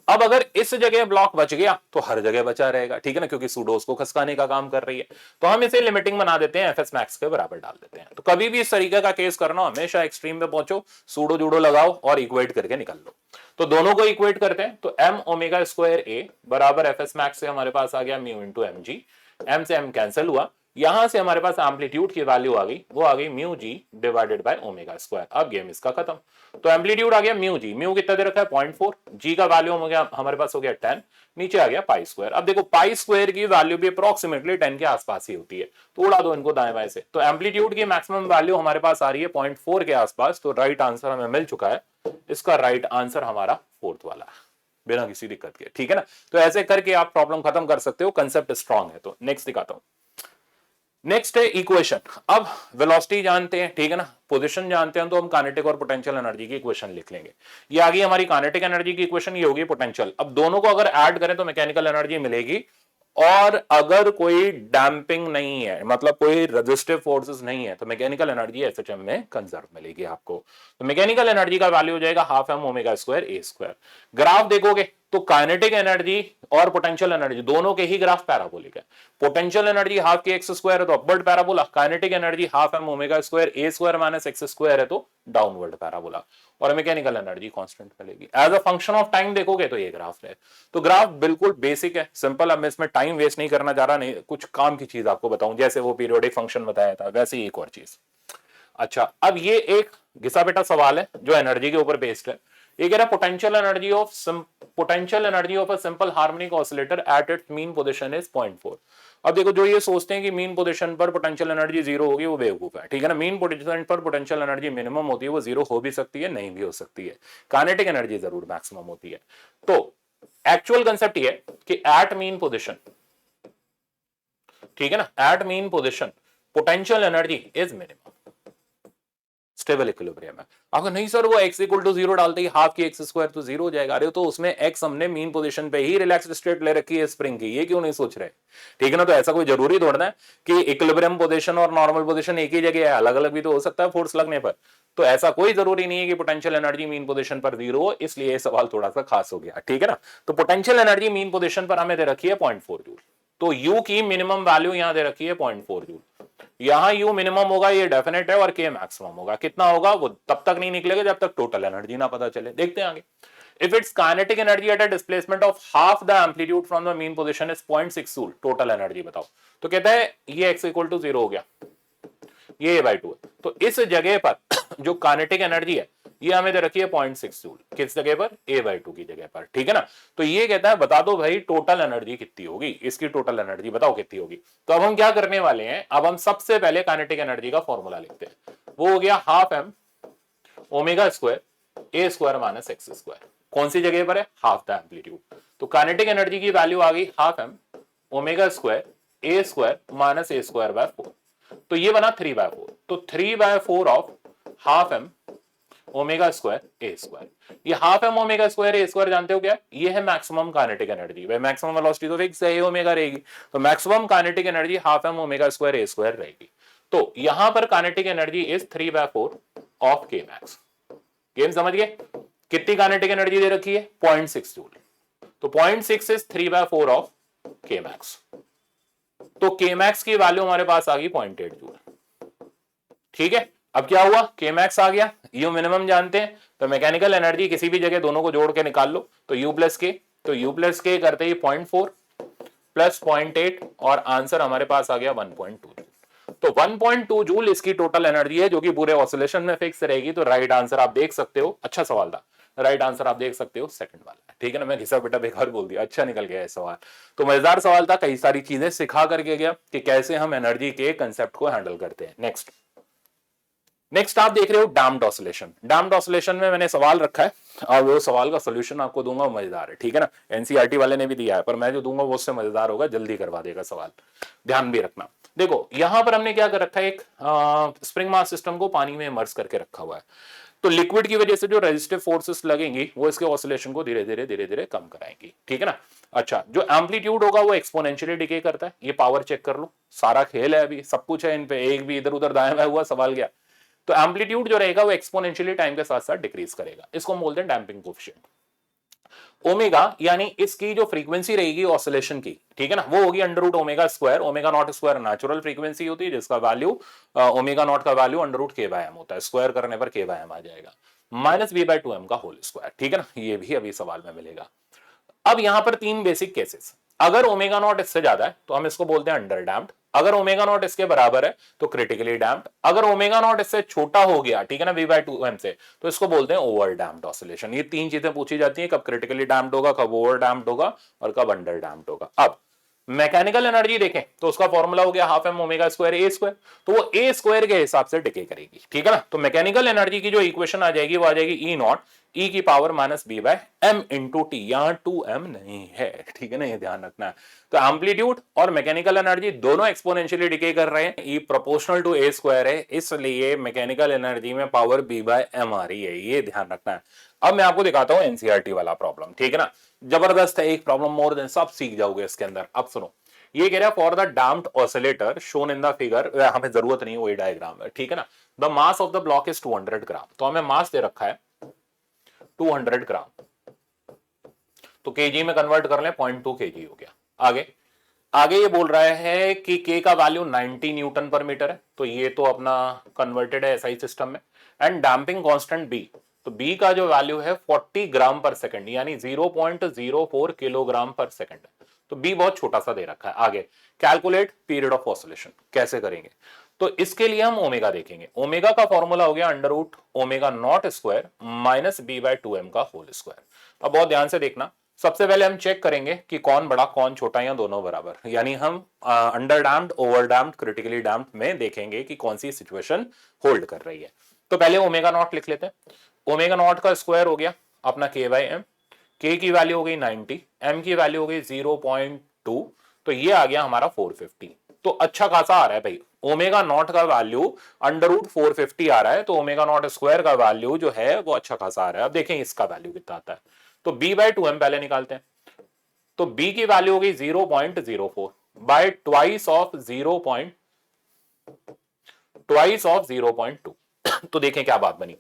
[SPEAKER 1] अब अगर इस जगह ब्लॉक बच गया तो हर जगह बचा रहेगा, ठीक है ना, क्योंकि सूडो उसको खसकाने का काम कर रही है। तो हम इसे लिमिटिंग बना देते हैं, एफएस मैक्स के बराबर डाल देते हैं। तो कभी भी इस तरीके का केस करना, हमेशा एक्सट्रीम पे पहुंचो, सूडो जूडो लगाओ और इक्वेट करके निकल लो। तो दोनों को इक्वेट करते हैं, तो एम ओमेगा स्क्वायर ए बराबर एफएस मैक्स से हमारे पास आ गया mu into m g, m से एम कैंसिल हुआ, यहां से हमारे पास एम्पलीट्यूड की वैल्यू आ गई, वो आ गई mu g divided by omega square. अब गेम इसका खत्म। तो एम्पलीट्यूड आ गया म्यू जी, म्यू कितना दे रखा है 0.4, जी का वैल्यू हो गया हमारे पास हो गया 10, नीचे आ गया पाई स्क्वायर। अब देखो पाई स्क्वायर की वैल्यू भी अप्रोक्सीमेटली 10 के आसपास ही होती है, तो उड़ा दो इनको दाएं बाएं से। तो एम्पलीट्यूड की मैक्सिमम वैल्यू हमारे पास आ रही है 0.4 के आसपास, तो राइट आंसर हमें मिल चुका है। इसका राइट आंसर हमारा फोर्थ वाला है बिना किसी दिक्कत के, ठीक है ना। तो ऐसे करके आप प्रॉब्लम खत्म कर सकते हो, कंसेप्ट स्ट्रांग है। तो नेक्स्ट दिखाता हूं। नेक्स्ट है इक्वेशन। अब वेलोसिटी जानते हैं, ठीक है ना, पोजीशन जानते हैं, तो हम काइनेटिक और पोटेंशियल एनर्जी की इक्वेशन लिख लेंगे। ये आ गई हमारी काइनेटिक एनर्जी की इक्वेशन, ये होगी पोटेंशियल। अब दोनों को अगर ऐड करें तो मैकेनिकल एनर्जी मिलेगी, और अगर कोई डैम्पिंग नहीं है, मतलब कोई रेजिस्टिव फोर्सेस नहीं है, तो मैकेनिकल एनर्जी एसएचएम में कंजर्व मिलेगी आपको। तो मैकेनिकल एनर्जी का वैल्यू हो जाएगा half m omega square a square. Graph देखोगे तो काइनेटिक एनर्जी और पोटेंशियल एनर्जी दोनों के ही ग्राफ पैराबोलिक है। Potential energy half k x square है तो upward parabola, kinetic energy half m omega square a square minus x square है तो डाउनवर्ड पैराबोला, और मैकेनिकल एनर्जी कांस्टेंट मिलेगी। As a function of time देखोगे तो ये ग्राफ है। तो ग्राफ बिल्कुल बेसिक है, सिंपल। अब मैं इसमें टाइम वेस्ट नहीं करना चाह रहा, नहीं कुछ काम की चीज आपको बताऊं, जैसे वो पीरियोडिक फंक्शन बताया था वैसे ही एक और चीज। अच्छा, अब ये एक घिसा बेटा सवाल है जो एनर्जी के ऊपर बेस्ड है। ये कह रहा है potential energy of a simple harmonic oscillator at its mean position is 0.4। अब देखो जो ये सोचते हैं कि मीन पोजीशन पर पोटेंशियल एनर्जी जीरो होगी वो बेवकूफ है, ठीक है ना। मीन पोजीशन पर पोटेंशियल एनर्जी मिनिमम होती है, वो जीरो हो भी सकती है नहीं भी हो सकती है, काइनेटिक एनर्जी जरूर मैक्सिमम होती है। तो एक्चुअल कंसेप्ट ये है कि एट मीन पोजीशन, ठीक है ना, at mean position potential energy is minimum, stable equilibrium है। अगर नहीं सर वो x इक्वल टू 0 डालते ही हाफ की एक्स स्क्वायर तो 0 हो जाएगा, अरे तो उसमें x हमने मीन पोजीशन पे ही रिलैक्स्ड स्टेट ले रखी है स्प्रिंग की, ये क्यों नहीं सोच रहे, ठीक है ना। तो ऐसा कोई जरूरी थोड़ा है कि इक्विलिब्रियम पोजीशन और नॉर्मल पोजीशन एक ही जगह है, अलग अलग भी तो हो सकता है फोर्स लगने पर। तो ऐसा कोई जरूरी नहीं है कि पोटेंशियल एनर्जी मीन पोजीशन पर 0 हो, इसलिए ये सवाल थोड़ा सा खास हो गया, ठीक है ना। तो पोटेंशियल एनर्जी मीन पोजीशन पर हमें दे रखी है 0.4 जूल, तो U की मिनिमम वैल्यू यहां दे रखी है 0.4 जूल। यहां U मिनिमम होगा, ये डेफिनेट है, और K मैक्सिमम होगा। कितना होगा वो तब तक नहीं निकलेगा जब तक टोटल एनर्जी ना पता चले। देखते हैं आगे। If its kinetic energy at a displacement of half the amplitude from the mean position is 0.6 joule, total energy बताओ। तो कहता है ये x इक्वल टू 0 हो गया, ये a/2 है। तो इस जगह पर जो काइनेटिक एनर्जी है ये हमें दे रखी है 0.6 जूल, किस जगह पर, a/2 की जगह पर, ठीक है ना। तो ये कहता है बता दो भाई टोटल एनर्जी कितनी होगी, इसकी टोटल एनर्जी बताओ कितनी होगी। तो अब हम क्या करने वाले हैं, अब हम सबसे पहले काइनेटिक एनर्जी का फॉर्मूला लिखते हैं। वो हो गया half m omega square a square minus x square, कौन सी जगह पर है, हाफ द एम्पलीट्यूड। तो काइनेटिक एनर्जी की वैल्यू आ गई half m omega square a square minus a square by 4, तो ये बना 3/4। तो 3/4 of half m omega square a square. ये half m omega square a square जानते हो क्या, ये है मैक्सिमम काइनेटिक एनर्जी। भाई मैक्सिमम वेलोसिटी तो फिक्स है, ओमेगा रहेगी, तो maximum kinetic energy half m omega square a square रहेगी। तो यहां पर kinetic energy is 3/4 of k max. Game समझ गए, कितनी काइनेटिक एनर्जी दे रखी है 0.6 जूल, तो 0.6 इज 3/4 ऑफ के मैक्स। तो के मैक्स की वैल्यू हमारे पास आ गई 0.8 जूल, ठीक है। अब क्या हुआ, के मैक्स आ गया, यू मिनिमम जानते हैं, तो मैकेनिकल एनर्जी किसी भी जगह दोनों को जोड़ के निकाल लो, तो यू प्लस के, तो यू प्लस के करते ही 0.4 प्लस 0.8 और आंसर हमारे पास आ गया 1.2 जूल। तो 1.2 जूल इसकी टोटल एनर्जी है जो कि पूरे ऑसिलेशन में फिक्स रहेगी। तो राइट आंसर आप देख सकते हो, अच्छा सवाल था, राइट आंसर आप देख सकते हो सेकंड वाला, ठीक है ना। मैं घिसा बेटा बेकार बोल दिया, अच्छा निकल गया है सवाल। तो मजेदार सवाल था, कई सारी चीजें सिखा करके गया कि कैसे हम एनर्जी के कंसेप्ट को हैंडल करते हैं। नेक्स्ट नेक्स्ट आप देख रहे हो डैम्प्ड ऑसिलेशन। डैम्प्ड ऑसिलेशन में मैंने सवाल रखा है और वो सवाल का सोल्यूशन आपको दूंगा, मजेदार है, ठीक है ना। एनसीईआरटी वाले ने भी दिया है, पर मैं जो दूंगा वो उससे मजेदार होगा, जल्दी करवा देगा सवाल, ध्यान भी रखना। देखो यहां पर हमने क्या कर रखा है, एक स्प्रिंग मास सिस्टम को पानी में इमर्स करके रखा हुआ है। तो लिक्विड की वजह से जो रेजिस्टिव फोर्सेस लगेंगी वो इसके ऑसिलेशन को धीरे धीरे कम कराएंगी, ठीक है ना। अच्छा, जो एम्पलीट्यूड होगा वो एक्सपोनेंशियली डिके करता है, ये पावर चेक कर लो, सारा खेल है, अभी सब कुछ है इन पे, एक भी इधर उधर दाएं बाएं हुआ सवाल गया। तो एम्पलीट्यूड जो रहेगा वो एक्सपोनेंशियली टाइम के साथ साथ डिक्रीज करेगा, इसको हम बोलते हैं डैम्पिंग कोएफिशिएंट। ओमेगा यानी इसकी जो फ्रीक्वेंसी रहेगी ऑसिलेशन की, ठीक है ना, वो होगी under root omega square. Omega not square natural frequency होती है जिसका वैल्यू ओमेगा नॉट का value under root k by m होता है, स्क्वायर करने पर के बाय एम आ जाएगा, minus b by two m का होल स्क्वायर, ठीक है ना। ये भी अभी सवाल में मिलेगा। अब यहां पर तीन बेसिक केसेस, अगर ओमेगा नॉट इससे ज्यादा है तो हम इसको बोलते हैं अंडर डैम्प्ड, अगर ओमेगा नॉट इसके बराबर है तो क्रिटिकली डैम्प्ड, अगर ओमेगा नॉट इससे छोटा हो गया, ठीक है ना, वी बाय टू एम से, तो इसको बोलते हैं ओवर डैम्प्ड ऑसिलेशन। ये तीन चीजें पूछी जाती हैं, कब क्रिटिकली डैम्प्ड होगा, कब ओवर डैम्प्ड होगा और कब अंडर डैम्प्ड होगा। अब मैकेनिकल एनर्जी देखें तो उसका फॉर्मूला हो गया half m omega square a square, तो वो ए स्क्वायर के हिसाब से डिके करेगी, ठीक है ना। तो मैकेनिकल एनर्जी की जो इक्वेशन आ जाएगी वो आ जाएगी ई नॉट ई की power minus b by m into t, यहां टू एम नहीं है, ठीक है ना, ये ध्यान रखना है। तो एम्पलीट्यूड और मैकेनिकल एनर्जी दोनों एक्सपोनेंशियली डिके कर रहे हैं, ई प्रोपोर्शनल टू ए स्क्वायर है, इसलिए मैकेनिकल एनर्जी में पावर बी बाय एम आ रही है, ये ध्यान रखना है। अब मैं आपको दिखाता हूं एनसीईआरटी वाला प्रॉब्लम, ठीक है ना, जबरदस्त है, एक प्रॉब्लम मोर देन, सब सीख जाओगे इसके अंदर। अब सुनो, ये कह रहा है for the damped oscillator shown in the figure, यहां पे जरूरत नहीं है, वही डायग्राम है, ठीक है ना। The mass of the block is 200 ग्राम, तो हमें मास दे रखा है 200 ग्राम, तो केजी में कन्वर्ट कर लें, 0.2 केजी हो गया। आगे आगे ये बोल रहा है कि के का वैल्यू 90 न्यूटन पर मीटर है, तो ये तो अपना कन्वर्टेड है एसआई सिस्टम में। एंड डैम्पिंग कांस्टेंट बी, तो बी का जो वैल्यू है 40 ग्राम पर सेकंड, यानी 0.04 किलोग्राम पर सेकंड, तो बी बहुत छोटा सा दे रखा है। आगे कैलकुलेट पीरियड ऑफ ऑसिलेशन, कैसे करेंगे, तो इसके लिए हम ओमेगा देखेंगे। ओमेगा का फॉर्मूला हो गया under root omega not square minus b by two m का होल स्क्वायर। अब बहुत ध्यान से देखना, सबसे पहले हम चेक करेंगे कि कौन बड़ा कौन छोटा या दोनों बराबर, यानी हम under damped, over damped, critically damped में देखेंगे कि कौन सी सिचुएशन होल्ड कर रही है। तो पहले ओमेगा नॉट लिख लेते हैं। ओमेगा नॉट का स्क्वायर हो गया अपना के बाई एम, के की वैल्यू हो गई 90, एम की वैल्यू हो गई 0.2, तो ये आ गया हमारा 450। तो अच्छा खासा आ रहा है भाई, ओमेगा नॉट का वैल्यू अंडर रूट 450 आ रहा है, तो ओमेगा नॉट स्क्वायर का वैल्यू जो है वो अच्छा खासा आ रहा है। अब देखें इसका वैल्यू कितना आता है, तो b बाय टू एम पहले निकालते हैं, तो b की वैल्यू हो गई 0.04 बाय ट्वाइस ऑफ 0.2, तो देखें क्या बात बनी,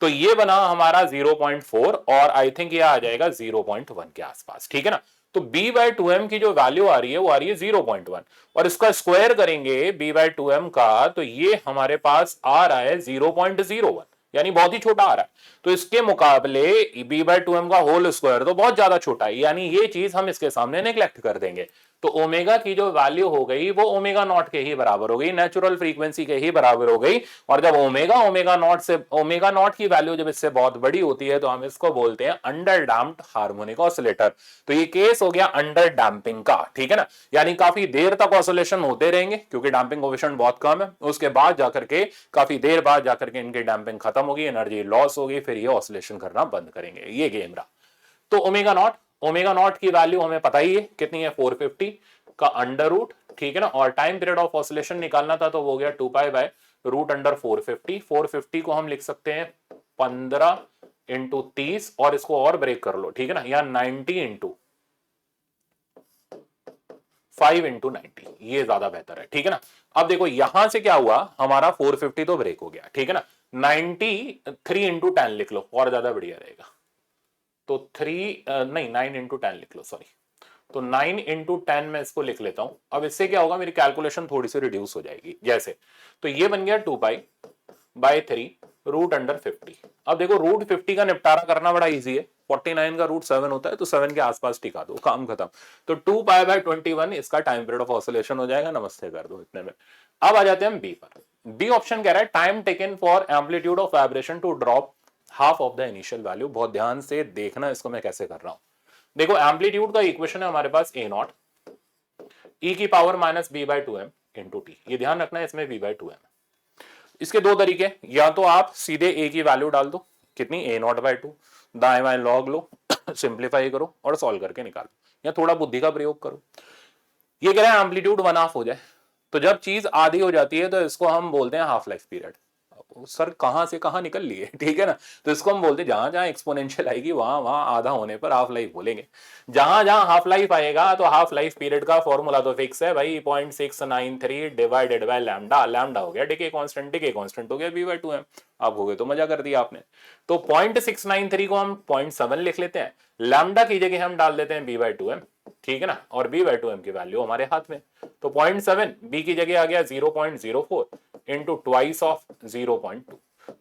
[SPEAKER 1] तो ये बना हमारा 0.4 और आई थिंक ये आ जाएगा 0.1 के आसपास, ठीक है ना। तो b बाय टू एम की जो वैल्यू आ रही है वो आ रही है 0.1, और इसका स्क्वायर करेंगे b बाय टू एम का, तो ये हमारे पास आ रहा है 0.01, यानी बहुत ही छोटा आ रहा है। तो इसके मुकाबले b बाय टू एम का होल स्क्वायर तो बहुत ज्यादा छोटा है, यानी ये चीज हम इसके सामने नेग्लेक्ट कर देंगे। तो ओमेगा की जो वैल्यू हो गई वो ओमेगा नॉट के ही बराबर हो गई, नेचुरल फ्रीक्वेंसी के ही बराबर हो गई। और जब ओमेगा नॉट की वैल्यू जब इससे बहुत बड़ी होती है तो हम इसको बोलते हैं अंडर डैम्प्ड हार्मोनिक ऑसिलेटर। तो ये केस हो गया अंडर डैम्पिंग का, ठीक है ना, यानी काफी देर तक ऑसिलेशन होते रहेंगे क्योंकि डैम्पिंग कोएफिशिएंट बहुत कम है, उसके बाद जाकर के काफी देर बाद जाकर के इनकी डैम्पिंग खत्म होगी, एनर्जी लॉस होगी, फिर ये ऑसिलेशन करना बंद करेंगे। ये गेम रहा। तो ओमेगा नॉट की वैल्यू हमें पता ही है कितनी है, 450 का अंडर रूट, ठीक है ना, और टाइम पीरियड ऑफ ऑसिलेशन निकालना था तो वो हो गया 2 पाई बाय रूट अंडर 450। 450 को हम लिख सकते हैं 15 इंटू 30, और इसको और ब्रेक कर लो, ठीक है ना, या 90 इंटू 5 इंटू 90, ये ज्यादा बेहतर है, ठीक है ना। अब देखो यहां से क्या हुआ, हमारा 450 तो ब्रेक हो गया, ठीक है ना, 93 इंटू 10 लिख लो और ज्यादा बढ़िया रहेगा, तो 9 इंटू 10 लिख लो, सॉरी, तो 9 इंटू 10 में इसको लिख लेता हूं। अब इससे क्या होगा, मेरी कैलकुलेशन थोड़ी सी रिड्यूस हो जाएगी, जैसे, तो ये बन गया 2 पाई बाय 3 रूट अंडर 50। अब देखो रूट 50 का निपटारा करना बड़ा इजी है, 49 का रूट 7 होता है, तो 7 के आसपास टिका दो, काम खत्म। तो 2 पाई बाय 21 इसका टाइम पीरियड ऑफ ऑसिलेशन हो जाएगा, नमस्ते कर दो इतने में। अब आ जाते हैं हम बी पर। बी ऑप्शन कह रहा है time taken for amplitude of vibration to drop half of the initial value. बहुत ध्यान से देखना इसको मैं कैसे कर रहा हूं। देखो एम्पलीट्यूड का इक्वेशन है हमारे पास ए नॉट ई की power minus b by two m into t, ये ध्यान रखना है, इसमें बी बाय टू एम। इसके दो तरीके, या तो आप सीधे ए की वैल्यू डाल दो, कितनी, ए नॉट बाय 2, दाएं बाएं लॉग लो, सिंप्लीफाई करो और सॉल्व करके निकालो, या थोड़ा बुद्धि का प्रयोग करो। ये कह रहे हैं एम्पलीट्यूड 1/2 हो जाए, तो जब चीज आधी हो जाती है तो इसको हम बोलते हैं हाफ लाइफ पीरियड। सर कहां से कहां निकल लिए, ठीक है ना। तो इसको हम बोलते हैं जहां जहां एक्सपोनेंशियल आएगी वहां वहां आधा होने पर हाफ लाइफ बोलेंगे। जहां जहां हाफ लाइफ आएगा तो हाफ लाइफ पीरियड का फॉर्मूला तो फिक्स है भाई, 0.693 डिवाइडेड बाय लैम्डा, लैम्डा हो गया डिके कांस्टेंट, डिके कांस्टेंट हो गया b/2m। आप हो गए तो मजा कर दिया आपने। तो 0.693 को हम 0.7 लिख लेते हैं, लैम्डा की जगह हम डाल देते हैं b/2m, ठीक है ना, और b/2m की वैल्यू हमारे हाथ में। तो 0.7 b की जगह आ गया 0.04 इंटू ट्वाइस ऑफ 0.2,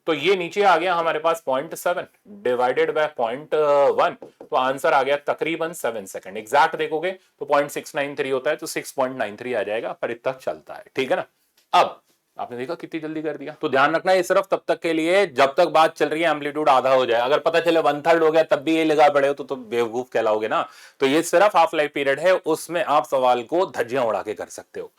[SPEAKER 1] तो ये नीचे आ गया हमारे पास 0.7 डिवाइडेड बाय 0.1, तो आंसर आ गया तकरीबन 7 सेकंड। एग्जैक्ट देखोगे तो 0.693 होता है, तो 6.93 आ जाएगा, पर इतना चलता है, ठीक है ना। अब आपने देखा कितनी जल्दी कर दिया। तो ध्यान रखना ये सिर्फ तब तक के लिए जब तक बात चल रही है एम्पलीट्यूड आधा हो जाए। अगर पता चले 1/3 हो गया तब भी ये लगा पड़े हो तो बेवकूफ कहलाओगे ना। तो ये सिर्फ हाफ लाइफ पीरियड है, उसमें आप सवाल को धज्जियां उड़ा के कर सकते हो।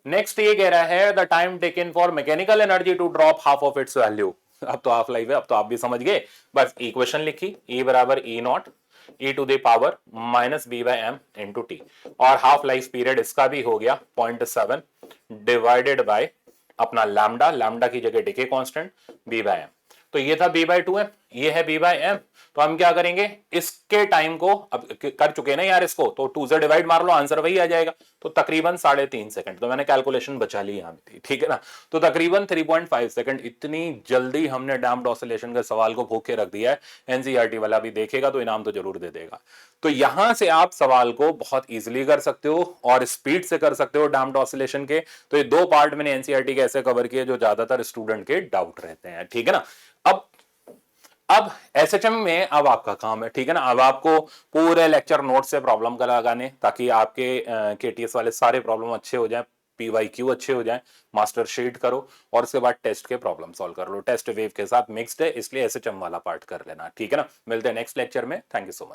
[SPEAKER 1] नेक्स्ट ये कह रहा है the time taken for mechanical energy to drop half of its value. अब तो हाफ लाइफ है, अब तो आप भी समझ गए। बस इक्वेशन लिखी, E बराबर E not e to the power minus b/m into t, और हाफ लाइफ पीरियड इसका भी हो गया 0.7 डिवाइडेड बाय अपना लैम्डा, लैम्डा की जगह डिके कांस्टेंट b/m। तो ये था b/2m, ये है b/m। तो हम क्या करेंगे, इसके टाइम को अब कर चुके ना यार इसको, तो 2 से डिवाइड मार लो, आंसर वही आ जाएगा। तो तकरीबन 3.5 सेकंड, तो मैंने कैलकुलेशन बचा ली यहां थी, ठीक है ना। तो तकरीबन 3.5 सेकंड, इतनी जल्दी हमने डैम्प्ड ऑसिलेशन के सवाल को भूख के रख दिया है। एनसीईआरटी वाला भी देखेगा तो इनाम तो जरूर दे देगा। तो यहां से आप सवाल को बहुत इजीली कर सकते हो और स्पीड से कर सकते हो डैम्प्ड ऑसिलेशन के। तो ये दो पार्ट मैंने एनसीईआरटी के ऐसे कवर किए जो ज्यादातर स्टूडेंट के डाउट रहते हैं, ठीक है ना। अब एसएचएम में अब आपका काम है, ठीक है ना। अब आपको पूरे लेक्चर नोट से प्रॉब्लम का लगाने, ताकि आपके केटीएस वाले सारे प्रॉब्लम अच्छे हो जाएं, पीवाईक्यू अच्छे हो जाएं, मास्टर शीट करो और उसके बाद टेस्ट के प्रॉब्लम सॉल्व कर लो। टेस्ट वेव के साथ मिक्स्ड है, इसलिए एसएचएम वाला पार्ट कर लेना, ठीक है ना। मिलते हैं नेक्स्ट लेक्चर में। Thank you so much.